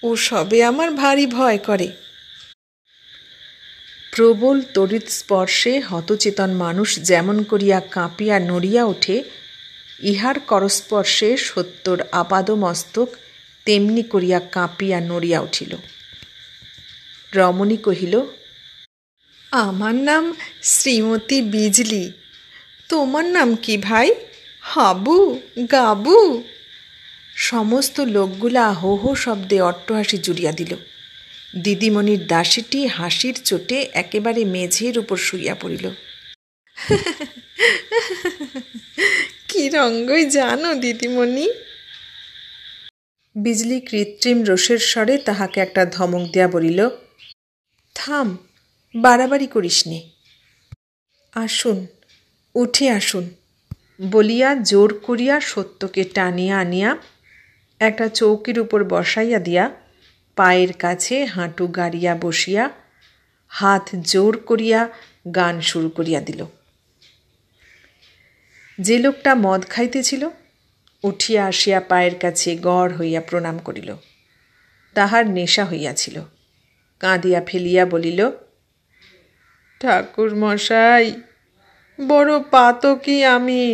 ও সবে আমার ভারী ভয় করে। প্রবল তড়িৎ স্পর্শে হতচেতন মানুষ যেমন করিয়া কাঁপিয়া নড়িয়া ওঠে, ইহার করস্পর্শে সত্যর আপাদমস্তক তেমনি করিয়া কাঁপিয়া নড়িয়া উঠিল। রমণী কহিল, আমার নাম শ্রীমতী বিজলি। তোমার নাম কি ভাই? হাবু, গাবু? সমস্ত লোকগুলা হো হো শব্দে অট্টহাসি জুড়িয়া দিল। দিদিমণির দাসীটি হাসির চোটে একেবারে মেঝের উপর শুইয়া পড়িল। কি রঙ্গই জানো দিদিমণি? বিজলি কৃত্রিম রোষের স্বরে তাহাকে একটা ধমক দেয়া বলিল, থাম, বাড়াবাড়ি করিস নে, আসুন, উঠে আসুন বলিয়া জোর করিয়া সত্যকে টানিয়া আনিয়া একটা চৌকির উপর বসাইয়া দিয়া পায়ের কাছে হাঁটু গাড়িয়া বসিয়া হাত জোর করিয়া গান শুরু করিয়া দিল। যে লোকটা মদ খাইতেছিল উঠিয়া আসিয়া পায়ের কাছে গড় হইয়া প্রণাম করিল। তাহার নেশা হইয়াছিল, কাঁদিয়া ফেলিয়া বলিল, ঠাকুর মশাই, বড় পাতকি আমি,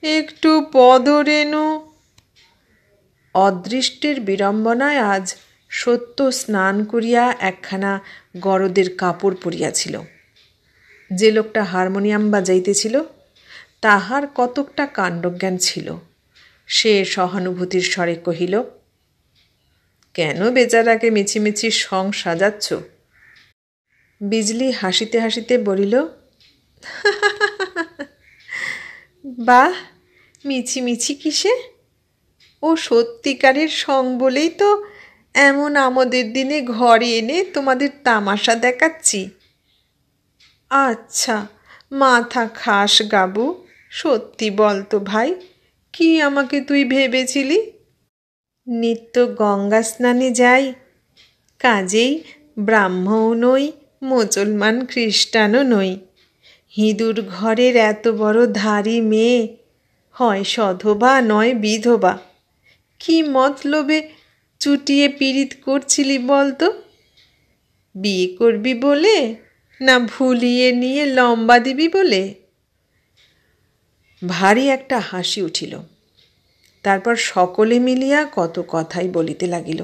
একটু পদরেণু। অদৃষ্টের বিড়ম্বনায় আজ সত্য স্নান করিয়া একখানা গরদের কাপড় পরিয়াছিল। যে লোকটা হারমোনিয়াম বাজাইতেছিল তাহার কতকটা কাণ্ডজ্ঞান ছিল। সে সহানুভূতির স্বরে কহিল, কেন বেচারাকে মিছিমিছি সং সাজাচ্ছ? বিজলি হাসিতে হাসিতে বলিল, বাহ, মিছিমিছি কিসে? ও সত্যিকারের সং বলেই তো এমন আমাদের দিনে ঘরে এনে তোমাদের তামাশা দেখাচ্ছি। আচ্ছা, মাথা খাস গাবু, সত্যি বলতো ভাই, কি আমাকে তুই ভেবেছিলি? নিত্য গঙ্গা স্নানে যাই, কাজেই ব্রাহ্মও নই, মুসলমান খ্রিস্টানও নই, হিঁদুর ঘরের এত বড় ধারী মেয়ে, হয় সধবা নয় বিধবা। কি মতলবে চুটিয়ে পীড়িত করছিলি বলতো? বিয়ে করবি বলে, না ভুলিয়ে নিয়ে লম্বা দিবি বলে? ভারী একটা হাসি উঠিল। তারপর সকলে মিলিয়া কত কথাই বলিতে লাগিল।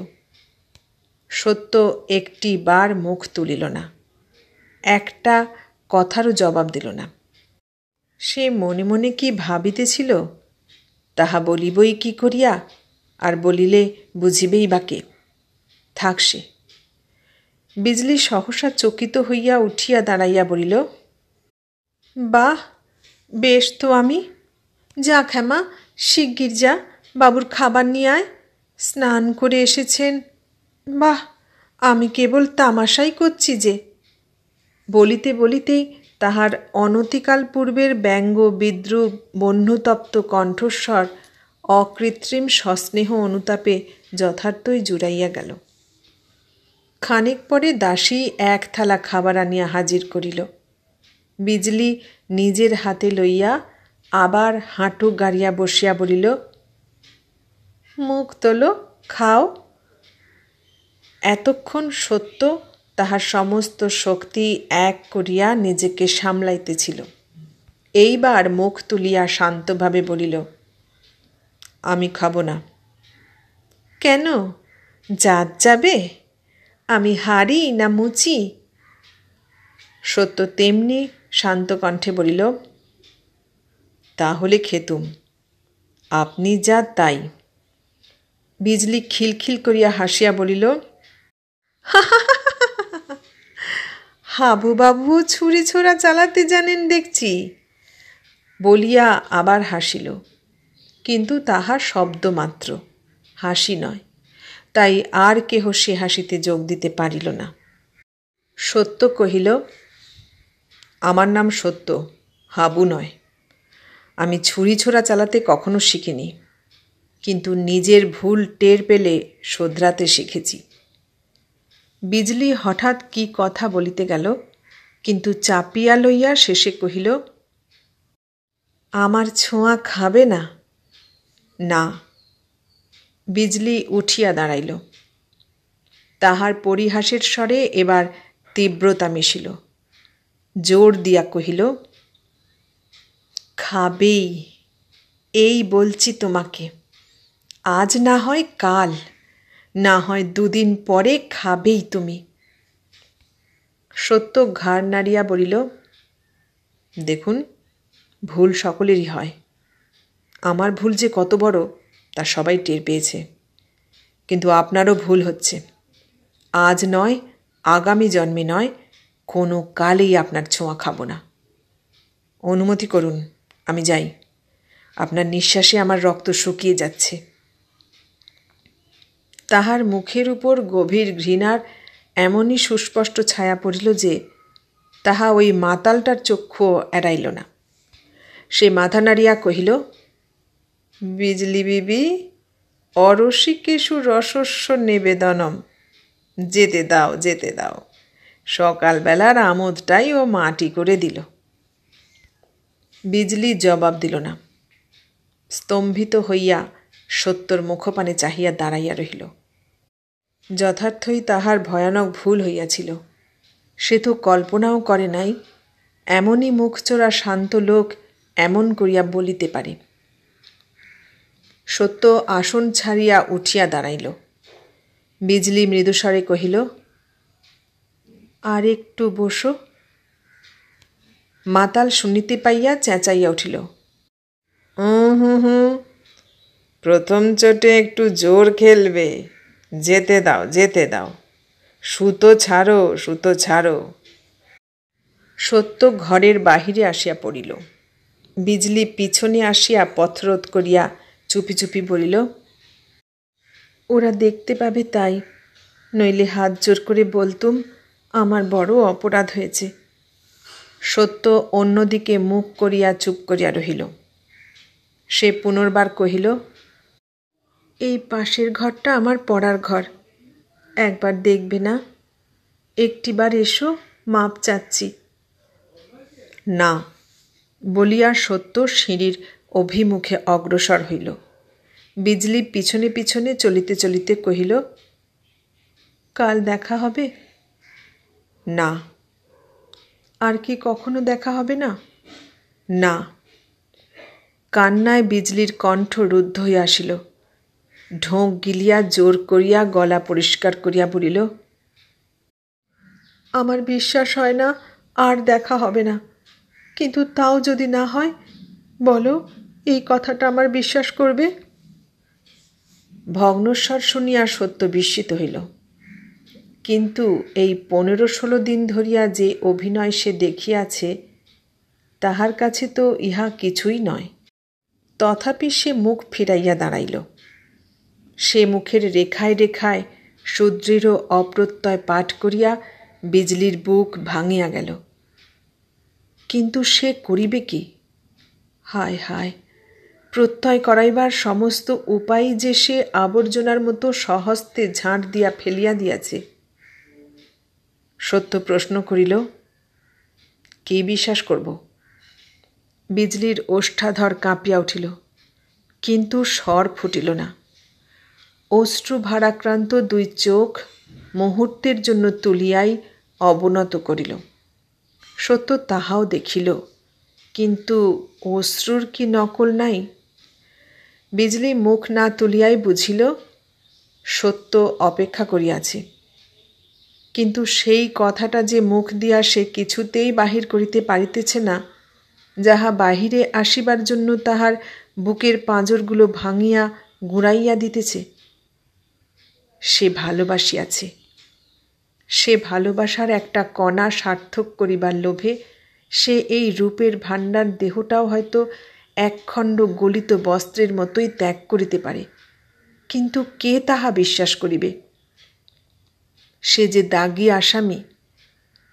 সত্য একটি বার মুখ তুলিল না, একটা কথারও জবাব দিল না। সে মনে মনে কি ভাবিতেছিল তাহা বলিবই কি করিয়া, আর বলিলে বুঝিবেই বা কে? থাক সে। বিজলি সহসা চকিত হইয়া উঠিয়া দাঁড়াইয়া বলিল, বাহ, বেশ তো আমি। যা ক্ষেমা, শিগগির যা, বাবুর খাবার নিয়ে আয়, স্নান করে এসেছেন। বাহ, আমি কেবল তামাশাই করছি যে। বলিতে বলিতেই তাহার অনতিকাল পূর্বের ব্যঙ্গ বিদ্রুপ বহ্নুতপ্ত কণ্ঠস্বর অকৃত্রিম সস্নেহ অনুতাপে যথার্থই জুড়াইয়া গেল। খানিক পরে দাসী এক থালা খাবার আনিয়া হাজির করিল। বিজলি নিজের হাতে লইয়া আবার হাঁটু গাড়িয়া বসিয়া বলিল, মুখ তোলো, খাও। এতক্ষণ সত্য তাহার সমস্ত শক্তি এক করিয়া নিজেকে সামলাইতেছিল। এইবার মুখ তুলিয়া শান্তভাবে বলিল, আমি খাবো না। কেন, জাত যাবে? আমি হারি না মুচি? সত্য তেমনি শান্ত কণ্ঠে বলিল, তাহলে খেতুম, আপনি যা তাই। বিজলি খিলখিল করিয়া হাসিয়া বলিল, হাবুবাবু ছুরি ছোড়া চালাতে জানেন দেখছি, বলিয়া আবার হাসিল, কিন্তু তাহার শব্দ মাত্র, হাসি নয়। তাই আর কেহ সে হাসিতে যোগ দিতে পারিল না। সত্য কহিল, আমার নাম সত্য, হাবু নয়। আমি ছুরি ছোড়া চালাতে কখনো শিখিনি, কিন্তু নিজের ভুল টের পেলে শোধরাতে শিখেছি। বিজলি হঠাৎ কি কথা বলিতে গেল, কিন্তু চাপিয়া লইয়া শেষে কহিল, আমার ছোঁয়া খাবে না? না। বিজলি উঠিয়া দাঁড়াইল। তাহার পরিহাসের স্বরে এবার তীব্রতা মিশিল। জোর দিয়া কহিল, খাবেই, এই বলছি তোমাকে। আজ না হয় কাল, না হয় দুদিন পরে খাবেই তুমি। সত্য ঘাড় নাড়িয়া বলিল, দেখুন, ভুল সকলেরই হয়। আমার ভুল যে কত বড় তা সবাই টের পেয়েছে, কিন্তু আপনারও ভুল হচ্ছে। আজ নয়, আগামী জন্মে নয়, কোনো কালেই আপনার ছোঁয়া খাব না। অনুমতি করুন, আমি যাই। আপনার নিঃশ্বাসে আমার রক্ত শুকিয়ে যাচ্ছে। তাহার মুখের উপর গভীর ঘৃণার এমনই সুস্পষ্ট ছায়া পড়িল যে তাহা ওই মাতালটার চক্ষু এড়াইল না। সে মাথা নাড়িয়া কহিল, বিজলি বিবি, অরসিকেষু রসস্য নিবেদনম। যেতে দাও, যেতে দাও। সকালবেলার আমোদটাই ও মাটি করে দিল। বিজলি জবাব দিল না। স্তম্ভিত হইয়া সত্যর মুখপানে চাহিয়া দাঁড়াইয়া রহিল। যথার্থই তাহার ভয়ানক ভুল হইয়াছিল। সে তো কল্পনাও করে নাই এমনই মুখচোরা শান্ত লোক এমন করিয়া বলিতে পারে। সত্য আসন ছাড়িয়া উঠিয়া দাঁড়াইল। বিজলি মৃদুস্বরে কহিল, আর একটু বসো। মাতাল শুনিতে পাইয়া চেঁচাইয়া উঠিল, হুঁ, প্রথম চোটে একটু জোর খেলবে। যেতে দাও, যেতে দাও। সুতো ছাড়ো, সুতো ছাড়ো। সত্য ঘরের বাহিরে আসিয়া পড়িল। বিজলি পিছনে আসিয়া পথরোধ করিয়া চুপি চুপি বলিল, ওরা দেখতে পাবে তাই, নইলে হাত জোর করে বলতুম আমার বড় অপরাধ হয়েছে। সত্য অন্যদিকে মুখ করিয়া চুপ করিয়া রহিল। সে পুনর্বার কহিল, এই পাশের ঘরটা আমার পড়ার ঘর, একবার দেখবে না? একটিবার এসো, মাপ চাচ্ছি। না, বলিয়া সত্য সিঁড়ির অভিমুখে অগ্রসর হইল। বিজলি পিছনে পিছনে চলিতে চলিতে কহিল, কাল দেখা হবে? না। আর কি কখনো দেখা হবে না? না। কান্নায় বিজলির কণ্ঠ রুদ্ধ হইয়া আসিল। ঢোক গিলিয়া জোর করিয়া গলা পরিষ্কার করিয়া বলিল, আমার বিশ্বাস হয় না আর দেখা হবে না, কিন্তু তাও যদি না হয়, বলো এই কথাটা আমার বিশ্বাস করবে? ভগ্নস্বর শুনিয়া সত্য বিস্মিত হইল। কিন্তু এই 15-16 দিন ধরিয়া যে অভিনয় সে দেখিয়াছে তাহার কাছে তো ইহা কিছুই নয়। তথাপি সে মুখ ফিরাইয়া দাঁড়াইল। সে মুখের রেখায় রেখায় সুদৃঢ় অপ্রত্যয় পাঠ করিয়া বিজলির বুক ভাঙিয়া গেল। কিন্তু সে করিবে কি? হায় হায়, প্রত্যয় করাইবার সমস্ত উপায় যে সে আবর্জনার মতো স্বহস্তে ঝাঁট দিয়া ফেলিয়া দিয়াছে। সত্য প্রশ্ন করিল, কি বিশ্বাস করব? বিজলির ওষ্ঠাধর কাঁপিয়া উঠিল, কিন্তু স্বর ফুটিল না। অশ্রু ভারাক্রান্ত দুই চোখ মুহূর্তের জন্য তুলিয়াই অবনত করিল। সত্য তাহাও দেখিল, কিন্তু অশ্রুর কি নকল নাই? বিজলি মুখ না তুলিয়াই বুঝিল সত্য অপেক্ষা করিয়াছে, কিন্তু সেই কথাটা যে মুখ দিয়া সে কিছুতেই বাহির করিতে পারিতেছে না, যাহা বাহিরে আসিবার জন্য তাহার বুকের পাঁজরগুলো ভাঙিয়া গুঁড়াইয়া দিতেছে। সে ভালোবাসিয়াছে। সে ভালোবাসার একটা কণা সার্থক করিবার লোভে সে এই রূপের ভাণ্ডার দেহটাও হয়তো একখণ্ড গলিত বস্ত্রের মতোই ত্যাগ করিতে পারে, কিন্তু কে তাহা বিশ্বাস করিবে? সে যে দাগী আসামি,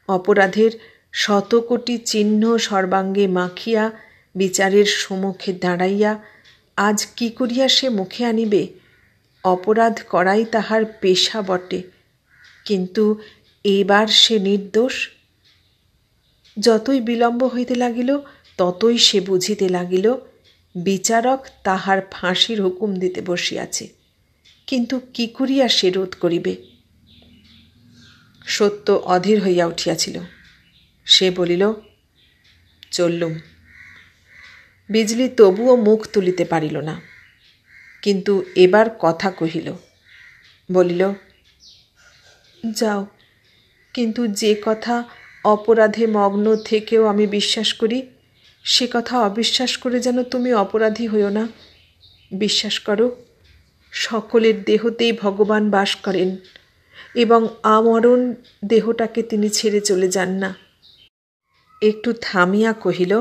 অপরাধের শতকোটি চিহ্ন সর্বাঙ্গে মাখিয়া বিচারের সম্মুখে দাঁড়াইয়া আজ কি করিয়া সে মুখে আনিবে? অপরাধ করাই তাহার পেশা বটে, কিন্তু এবার সে নির্দোষ। যতই বিলম্ব হইতে লাগিল ততই সে বুঝিতে লাগিল বিচারক তাহার ফাঁসির হুকুম দিতে বসিয়াছে, কিন্তু কি করিয়া সে রোধ করিবে? সত্য অধীর হইয়া উঠিয়াছিল। সে বলিল, চললুম। বিজলি তবুও মুখ তুলিতে পারিল না, কিন্তু এবার কথা কহিল। বলিল, যাও, কিন্তু যে কথা অপরাধে মগ্ন থেকেও আমি বিশ্বাস করি, সে কথা অবিশ্বাস করে যেন তুমি অপরাধী হইও না। বিশ্বাস করো, সকলের দেহতেই ভগবান বাস করেন এবং আমরণ দেহটাকে তিনি ছেড়ে চলে যান না। একটু থামিয়া কহিল,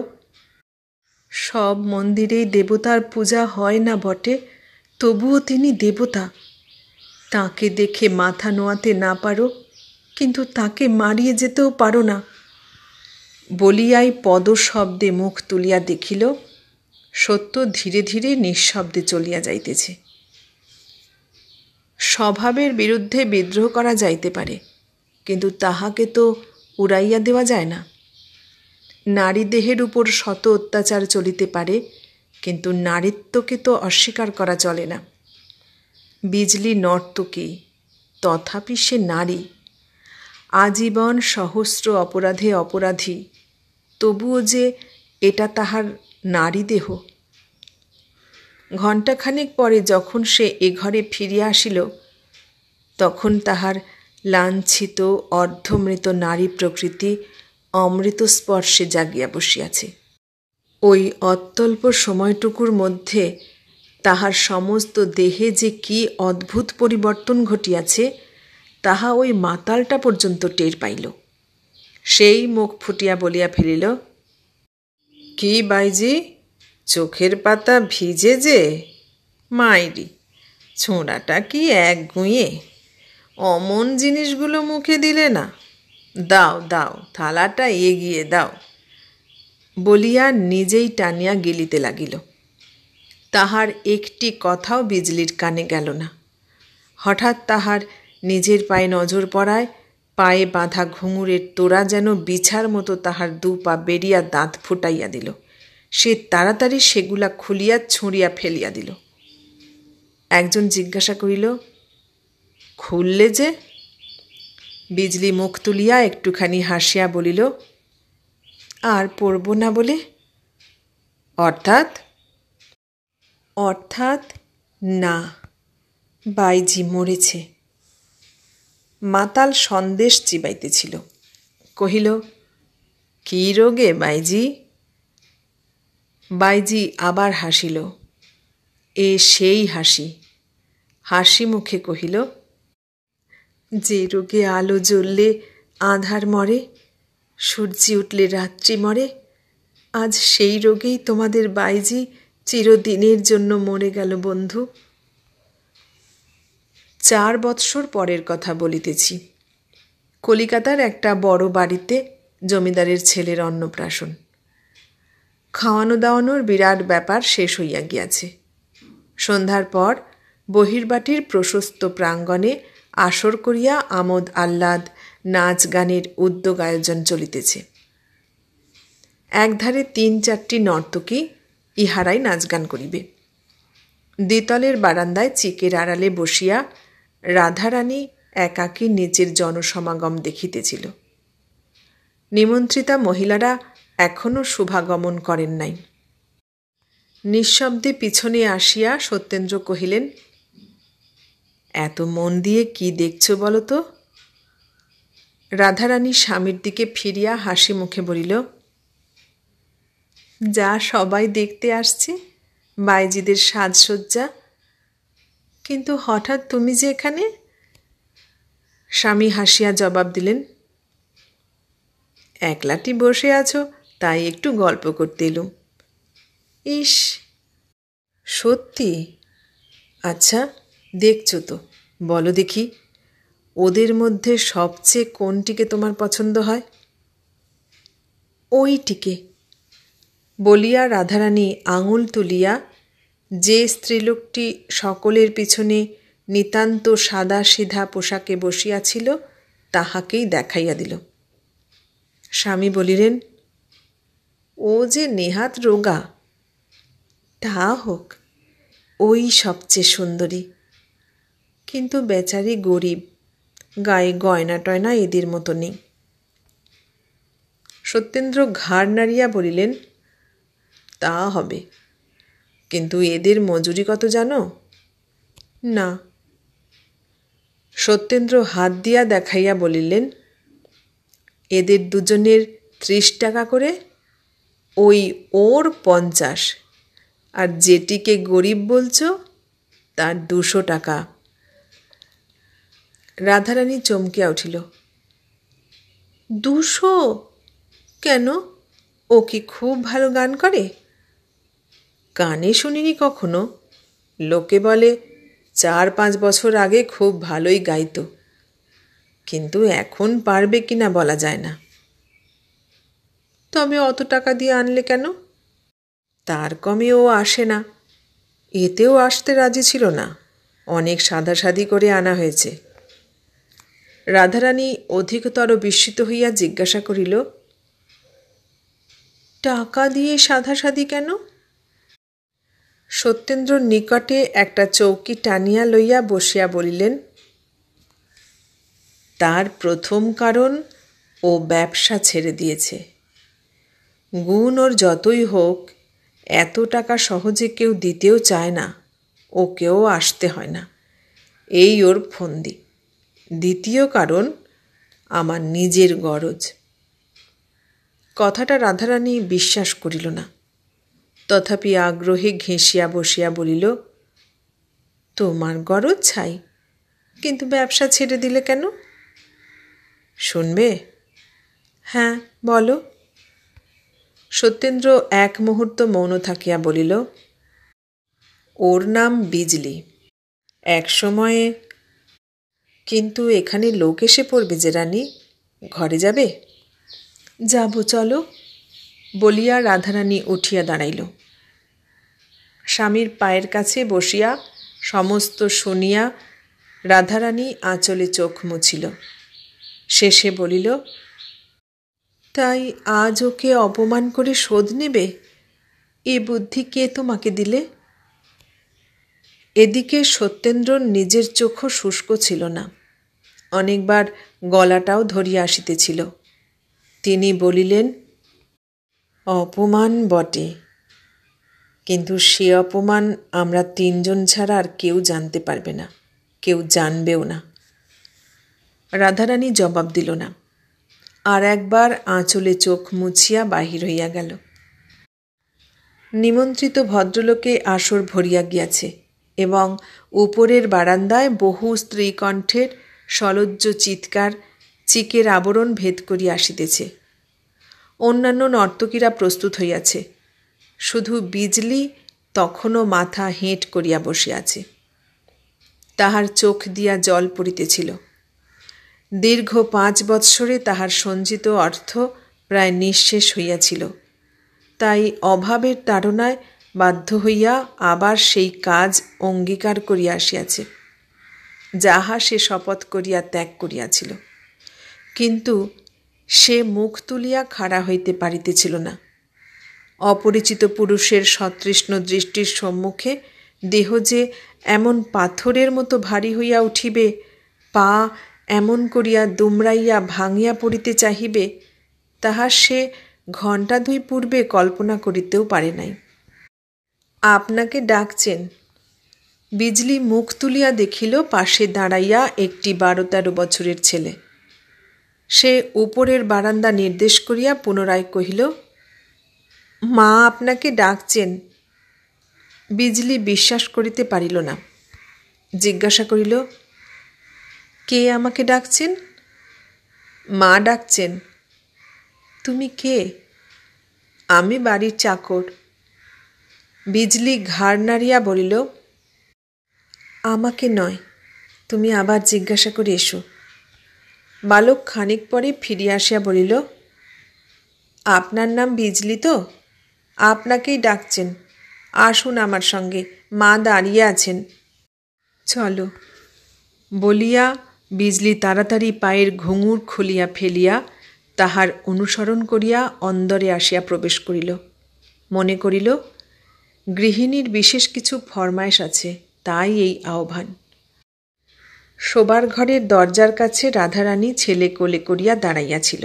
সব মন্দিরেই দেবতার পূজা হয় না বটে, তবুও তিনি দেবতা। তাকে দেখে মাথা নোয়াতে না পারো, কিন্তু তাকে মারিয়ে যেতেও পারো না। বলিয়াই পদশব্দে মুখ তুলিয়া দেখিল সত্য ধীরে ধীরে নিঃশব্দে চলিয়া যাইতেছে। স্বভাবের বিরুদ্ধে বিদ্রোহ করা যাইতে পারে, কিন্তু তাহাকে তো উড়াইয়া দেওয়া যায় না। নারী দেহের উপর শত অত্যাচার চলিতে পারে, কিন্তু নারীত্বকে তো অস্বীকার করা চলে না। বিজলি নর্তকী, তথাপি সে নারী। আজীবন সহস্র অপরাধে অপরাধী, তবুও যে এটা তাহার নারী দেহ। ঘণ্টাখানেক পরে যখন সে এ ঘরে ফিরিয়া আসিল, তখন তাহার লাঞ্ছিত অর্ধমৃত নারী প্রকৃতি অমৃত স্পর্শে জাগিয়া বসিয়াছে। ওই অত্যল্প সময়টুকুর মধ্যে তাহার সমস্ত দেহে যে কি অদ্ভুত পরিবর্তন ঘটিয়াছে, তাহা ওই মাতালটা পর্যন্ত টের পাইল। সেই মুখ ফুটিয়া বলিয়া ফেলিল, কি বাইজি, চোখের পাতা ভিজে যে! মাইরি, ছোঁড়াটা কি এক গুঁয়ে! অমন জিনিসগুলো মুখে দিলে না। দাও দাও, থালাটা এগিয়ে দাও, বলিয়া নিজেই টানিয়া গিলিতে লাগিল। তাহার একটি কথাও বিজলির কানে গেল না। হঠাৎ তাহার নিজের পায়ে নজর পড়ায় পায়ে বাঁধা ঘুঙুরের তোড়া যেন বিছার মতো তাহার দু পা বেরিয়া দাঁত ফুটাইয়া দিল। সে তাড়াতাড়ি সেগুলা খুলিয়া ছুঁড়িয়া ফেলিয়া দিল। একজন জিজ্ঞাসা করিল, খুললে যে? বিজলি মুখ তুলিয়া একটুখানি হাসিয়া বলিল, আর পড়ব না বলে। অর্থাৎ? অর্থাৎ না, বাইজি মরেছে। মাতাল সন্দেশ চিবাইতেছিল। কহিল, কি রোগে বাইজি? বাইজি আবার হাসিল। এ সেই হাসি। হাসি মুখে কহিল, যে রোগে আলো জ্বললে আঁধার মরে, সূর্যি উঠলে রাত্রি মরে, আজ সেই রোগেই তোমাদের বাইজি চিরদিনের জন্য মরে গেল বন্ধু। 4 বৎসর পরের কথা বলিতেছি। কলিকাতার একটা বড় বাড়িতে জমিদারের ছেলের অন্নপ্রাশন। খাওয়ানো দাওয়ানোর বিরাট ব্যাপার শেষ হইয়া গিয়াছে। সন্ধ্যার পর বহির্বাটির প্রশস্ত প্রাঙ্গণে আসর করিয়া আমোদ আহ্লাদ নাচ গানের উদ্যোগ আয়োজন চলিতেছে। একধারে 3-4টি নর্তকী, ইহারাই নাচ গান করিবে। দ্বিতলের বারান্দায় চিকের আড়ালে বসিয়া রাধারানী একাকী নিজের জনসমাগম দেখিতেছিল। নিমন্ত্রিতা মহিলারা এখনও শুভাগমন করেন নাই। নিঃশব্দে পিছনে আসিয়া সত্যেন্দ্র কহিলেন, এত মন দিয়ে কি দেখছ বলো তো? রাধারানী স্বামীর দিকে ফিরিয়া হাসি মুখে বলিল, যা সবাই দেখতে আসছে, বাইজিদের সাজসজ্জা। কিন্তু হঠাৎ তুমি যে এখানে? স্বামী হাসিয়া জবাব দিলেন, একলাটি বসে আছো, তাই একটু গল্প করতে এলুম। ইস, সত্যি? আচ্ছা, দেখছো তো, বলো দেখি, ওদের মধ্যে সবচেয়ে কোনটিকে তোমার পছন্দ হয়? ওইটিকে, বলিয়া রাধারানী আঙুল তুলিয়া যে স্ত্রীলোকটি সকলের পিছনে নিতান্ত সাদা সিধা পোশাকে বসিয়াছিল তাহাকেই দেখাইয়া দিল। স্বামী বলিলেন, ও যে নেহাত রোগা। তা হোক, ওই সবচেয়ে সুন্দরী, কিন্তু বেচারি গরিব, গায়ে গয়না টয়না এদের মতো নেই। সত্যেন্দ্র ঘাড় নাড়িয়া বলিলেন, তা হবে, কিন্তু এদের মজুরি কত জানো? না। সত্যেন্দ্র হাত দিয়া দেখাইয়া বলিলেন, এদের দুজনের 30 টাকা করে, ওই ওর 50, আর যেটিকে গরিব বলছ তার 200 টাকা। রাধারানী চমকিয়া উঠিল। 200? কেন, ও কি খুব ভালো গান করে? কানে শুনিনি কখনো, লোকে বলে 4-5 বছর আগে খুব ভালোই গাইতো, কিন্তু এখন পারবে কিনা বলা যায় না। তবে অত টাকা দিয়ে আনলে কেন? তার কমে ও আসে না, এতেও আসতে রাজি ছিল না, অনেক সাধাসাধি করে আনা হয়েছে। রাধারানী অধিকতর বিস্মিত হইয়া জিজ্ঞাসা করিল, টাকা দিয়ে সাধাসাধি কেন? সত্যেন্দ্রর নিকটে একটা চৌকি টানিয়া লইয়া বসিয়া বলিলেন, তার প্রথম কারণ, ও ব্যবসা ছেড়ে দিয়েছে। গুণ ওর যতই হোক, এত টাকা সহজে কেউ দিতেও চায় না, ওকেও আসতে হয় না, এই ওর ফন্দি। দ্বিতীয় কারণ, আমার নিজের গরজ। কথাটা রাধারানী বিশ্বাস করিল না, তথাপি আগ্রহে ঘেঁষিয়া বসিয়া বলিল, তোমার গরজ ছাই, কিন্তু ব্যবসা ছেড়ে দিলে কেন? শুনবে? হ্যাঁ, বলো। সত্যেন্দ্র এক মুহূর্ত মৌন থাকিয়া বলিল, ওর নাম বিজলি। এক সময়ে, কিন্তু এখানে লোক এসে পড়বে যে রানী, ঘরে যাবে? যাব, চলো, বলিয়া রাধারানী উঠিয়া দাঁড়াইল। স্বামীর পায়ের কাছে বসিয়া সমস্ত শুনিয়া রাধারানী আঁচলে চোখ মুছিল। শেষে বলিল, তাই আজ ওকে অপমান করে শোধ নেবে? এ বুদ্ধি কে তোমাকে দিলে? এদিকে সত্যেন্দ্রর নিজের চোখও শুষ্ক ছিল না, অনেকবার গলাটাও ধরিয়া আসিতেছিল। তিনি বলিলেন, অপমান বটে, কিন্তু সে অপমান আমরা 3 জন ছাড়া আর কেউ জানতে পারবে না, কেউ জানবেও না। রাধারানী জবাব দিল না, আর একবার আঁচলে চোখ মুছিয়া বাহির হইয়া গেল। নিমন্ত্রিত ভদ্রলোকে আসর ভরিয়া গিয়াছে এবং উপরের বারান্দায় বহু স্ত্রীকণ্ঠের সলজ্জ চিৎকার চিকের আবরণ ভেদ করিয়া আসিতেছে। অন্যান্য নর্তকীরা প্রস্তুত হইয়াছে, শুধু বিজলি তখনও মাথা হেঁট করিয়া বসিয়াছে। তাহার চোখ দিয়া জল পড়িতেছিল। দীর্ঘ 5 বৎসরে তাহার সঞ্চিত অর্থ প্রায় নিঃশেষ হইয়াছিল, তাই অভাবের তাড়নায় বাধ্য হইয়া আবার সেই কাজ অঙ্গীকার করিয়া আসিয়াছে, যাহা সে শপথ করিয়া ত্যাগ করিয়াছিল। কিন্তু সে মুখ তুলিয়া খাড়া হইতে পারিতেছিল না। অপরিচিত পুরুষের সতৃষ্ণ দৃষ্টির সম্মুখে দেহ যে এমন পাথরের মতো ভারী হইয়া উঠিবে, পা এমন করিয়া দুমড়াইয়া ভাঙিয়া পড়িতে চাহিবে, তাহা সে 2 ঘণ্টা পূর্বে কল্পনা করিতেও পারে নাই। আপনাকে ডাকছেন। বিজলি মুখ তুলিয়া দেখিল পাশে দাঁড়াইয়া একটি 12-13 বছরের ছেলে। সে উপরের বারান্দা নির্দেশ করিয়া পুনরায় কহিল, মা আপনাকে ডাকছেন। বিজলি বিশ্বাস করিতে পারিল না। জিজ্ঞাসা করিল, কে আমাকে ডাকছেন? মা ডাকছেন। তুমি কে? আমি বাড়ির চাকর। বিজলি ঘাড় নাড়িয়া বলিল, আমাকে নয়, তুমি আবার জিজ্ঞাসা করে এসো। বালক খানিক পরে ফিরিয়া আসিয়া বলিল, আপনার নাম বিজলি তো? আপনাকেই ডাকছেন, আসুন আমার সঙ্গে, মা দাঁড়িয়ে আছেন। চলো বলিয়া বিজলি তাড়াতাড়ি পায়ের ঘুঙুর খুলিয়া ফেলিয়া তাহার অনুসরণ করিয়া অন্দরে আসিয়া প্রবেশ করিল। মনে করিল, গৃহিণীর বিশেষ কিছু ফরমায়েশ আছে, তাই এই আহ্বান। শোবার ঘরের দরজার কাছে রাধারানী ছেলে কোলে করিয়া দাঁড়াইয়াছিল।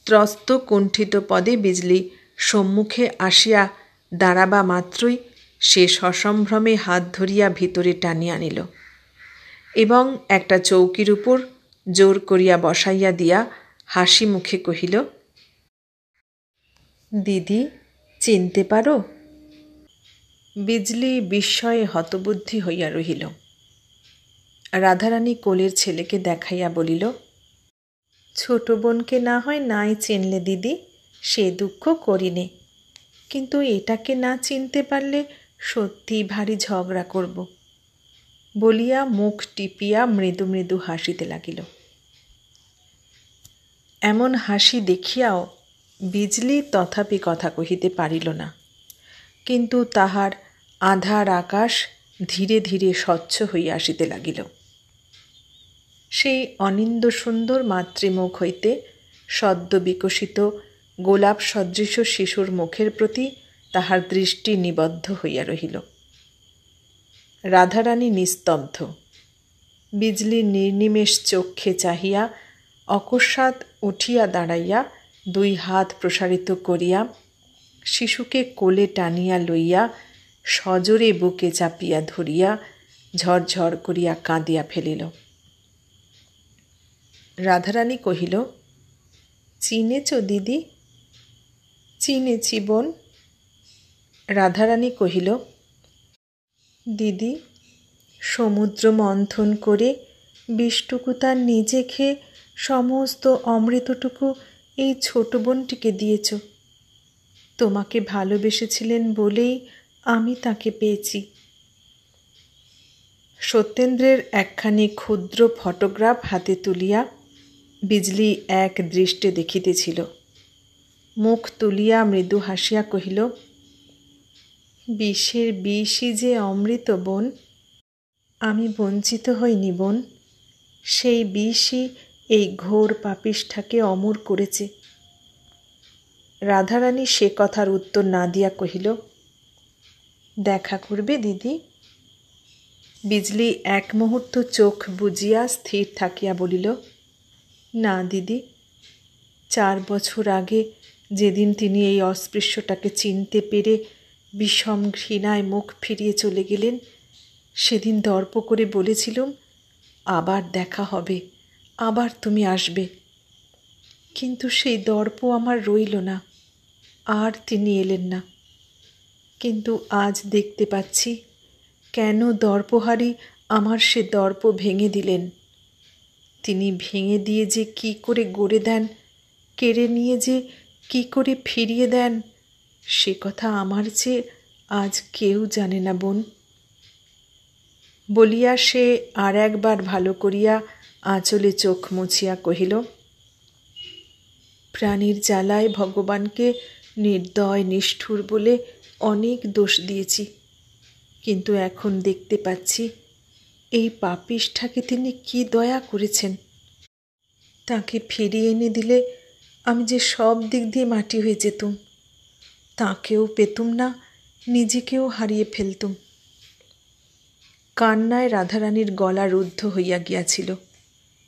ত্রস্ত কুণ্ঠিত পদে বিজলি সম্মুখে আসিয়া দাঁড়াবা মাত্রই সে সসম্ভ্রমে হাত ধরিয়া ভিতরে টানিয়া আনিল এবং একটা চৌকির উপর জোর করিয়া বসাইয়া দিয়া হাসি মুখে কহিল, দিদি, চিনতে পারো? বিজলি বিস্ময়ে হতবুদ্ধি হইয়া রহিল। রাধারানী কোলের ছেলেকে দেখাইয়া বলিল, ছোট বোনকে না হয় নাই চিনলে দিদি, সে দুঃখ করিনে, কিন্তু এটাকে না চিনতে পারলে সত্যি ভারী ঝগড়া করব, বলিয়া মুখ টিপিয়া মৃদু মৃদু হাসিতে লাগিল। এমন হাসি দেখিয়াও বিজলি তথাপি কথা কহিতে পারিল না, কিন্তু তাহার আধার আকাশ ধীরে ধীরে স্বচ্ছ হইয়া আসিতে লাগিল। সেই অনিন্দ সুন্দর মাতৃমুখ হইতে সদ্য বিকশিত গোলাপ সদৃশ শিশুর মুখের প্রতি তাহার দৃষ্টি নিবদ্ধ হইয়া রহিল। রাধারানী নিস্তব্ধ। বিজলি নির্নিমেষ চক্ষে চাহিয়া অকস্মাৎ উঠিয়া দাঁড়াইয়া 2 হাত প্রসারিত করিয়া শিশুকে কোলে টানিয়া লইয়া সজোরে বুকে চাপিয়া ধরিয়া ঝরঝর করিয়া কাঁদিয়া ফেলিল। রাধারানী কহিল, চিনেছ দিদি? চিনেছি বোন। রাধারানী কহিল, দিদি, সমুদ্র মন্থন করে বিষটুকু তার নিজে খেয়ে সমস্ত অমৃতটুকু এই ছোট বোনটিকে দিয়েছ। তোমাকে ভালোবেসেছিলেন বলেই আমি তাকে পেয়েছি। সত্যেন্দ্রের একখানি ক্ষুদ্র ফটোগ্রাফ হাতে তুলিয়া বিজলি এক দৃষ্টে দেখিতেছিল। মুখ তুলিয়া মৃদু হাসিয়া কহিল, বিষের বিষই যে অমৃত বোন। আমি বঞ্চিত হইনি বোন, সেই বিষই এই ঘোর পাপিষ্ঠাকে অমর করেছে। রাধারানী সে কথার উত্তর না দিয়া কহিল, দেখা করবে দিদি? বিজলি এক মুহূর্ত চোখ বুজিয়া স্থির থাকিয়া বলিল, না দিদি, 4 বছর আগে যেদিন তিনি এই অস্পৃশ্যটাকে চিনতে পেরে বিষম ঘৃণায় মুখ ফিরিয়ে চলে গেলেন, সেদিন দর্প করে বলেছিলুম, আবার দেখা হবে, আবার তুমি আসবে। কিন্তু সেই দর্প আমার রইল না, আর তিনি এলেন না। কিন্তু আজ দেখতে পাচ্ছি কেন দর্পহারি আমার সে দর্প ভেঙে দিলেন। তিনি ভেঙে দিয়ে যে কি করে গড়ে দেন, কেড়ে নিয়ে যে কি করে ফিরিয়ে দেন, সে কথা আমার চেয়ে আজ কেউ জানে না বোন। বলিয়া সে আর একবার ভালো করিয়া আঁচলে চোখ মুছিয়া কহিল, প্রাণীর জ্বালায় ভগবানকে নির্দয় নিষ্ঠুর বলে অনেক দোষ দিয়েছি, কিন্তু এখন দেখতে পাচ্ছি এই পাপিষ্ঠাকে তিনি কি দয়া করেছেন। তাকে ফিরিয়ে এনে দিলে আমি যে সব দিক দিয়ে মাটি হয়ে যেতুম, তাকেও পেতুম না, নিজেকেও হারিয়ে ফেলতুম। কান্নায় রাধারানীর গলা রুদ্ধ হইয়া গিয়াছিল,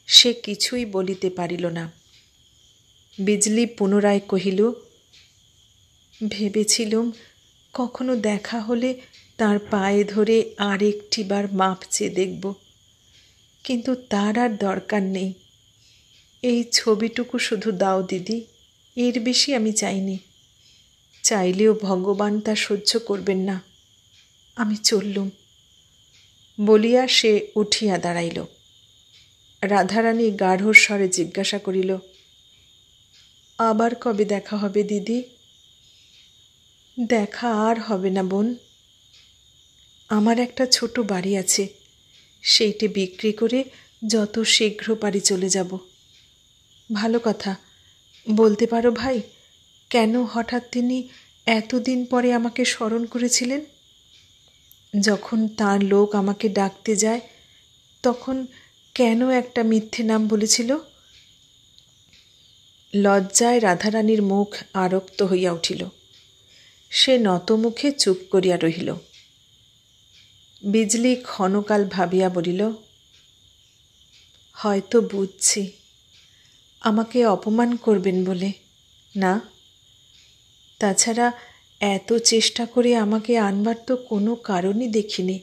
সে কিছুই বলিতে পারিল না। বিজলি পুনরায় কহিল, ভেবেছিলুম কখনো দেখা হলে তার পায়ে ধরে আর একটিবার মাপ চেয়ে দেখব, কিন্তু তার আর দরকার নেই। এই ছবিটুকু শুধু দাও দিদি, এর বেশি আমি চাইনি। চাইলেও ভগবান তা সহ্য করবেন না। আমি চললুম। বলিয়া সে উঠিয়া দাঁড়াইল। রাধারানী গাঢ় স্বরে জিজ্ঞাসা করিল, আবার কবে দেখা হবে দিদি? দেখা আর হবে না বোন। আমার একটা ছোট বাড়ি আছে, সেইটে বিক্রি করে যত শীঘ্র পারি চলে যাব। ভালো কথা, বলতে পারো ভাই, কেন হঠাৎ তিনি এতদিন পরে আমাকে স্মরণ করেছিলেন? যখন তার লোক আমাকে ডাকতে যায় তখন কেন একটা মিথ্যে নাম বলেছিল? লজ্জায় রাধারানীর মুখ আরক্ত হইয়া উঠিল। সে নতমুখে চুপ করিয়া রহিল। বিজলি ক্ষণকাল ভাবিয়া বলিল, হয়তো বুঝছি, আমাকে অপমান করবেন বলে। না, তাছাড়া এত চেষ্টা করে আমাকে আনবার তো কোনো কারণই দেখিনি।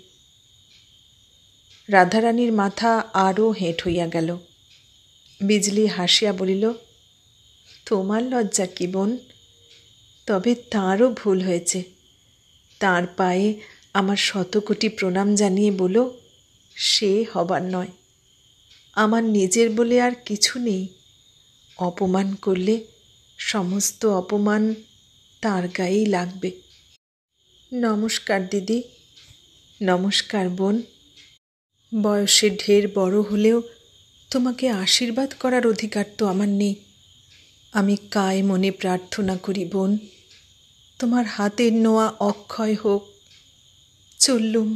রাধারানীর মাথা আরও হেঁট হইয়া গেল। বিজলি হাসিয়া বলিল, তোমার লজ্জা কি বোন? তবে তাঁরও ভুল হয়েছে। তাঁর পায়ে আমার শতকোটি প্রণাম জানিয়ে বলো, সে হবার নয়। আমার নিজের বলে আর কিছু নেই। অপমান করলে সমস্ত অপমান তার গায়েই লাগবে। নমস্কার দিদি। নমস্কার বোন। বয়সে ঢের বড় হলেও তোমাকে আশীর্বাদ করার অধিকার তো আমার নেই। আমি কায় মনে প্রার্থনা করি বোন, তোমার হাতের নোয়া অক্ষয় হোক। চললুম।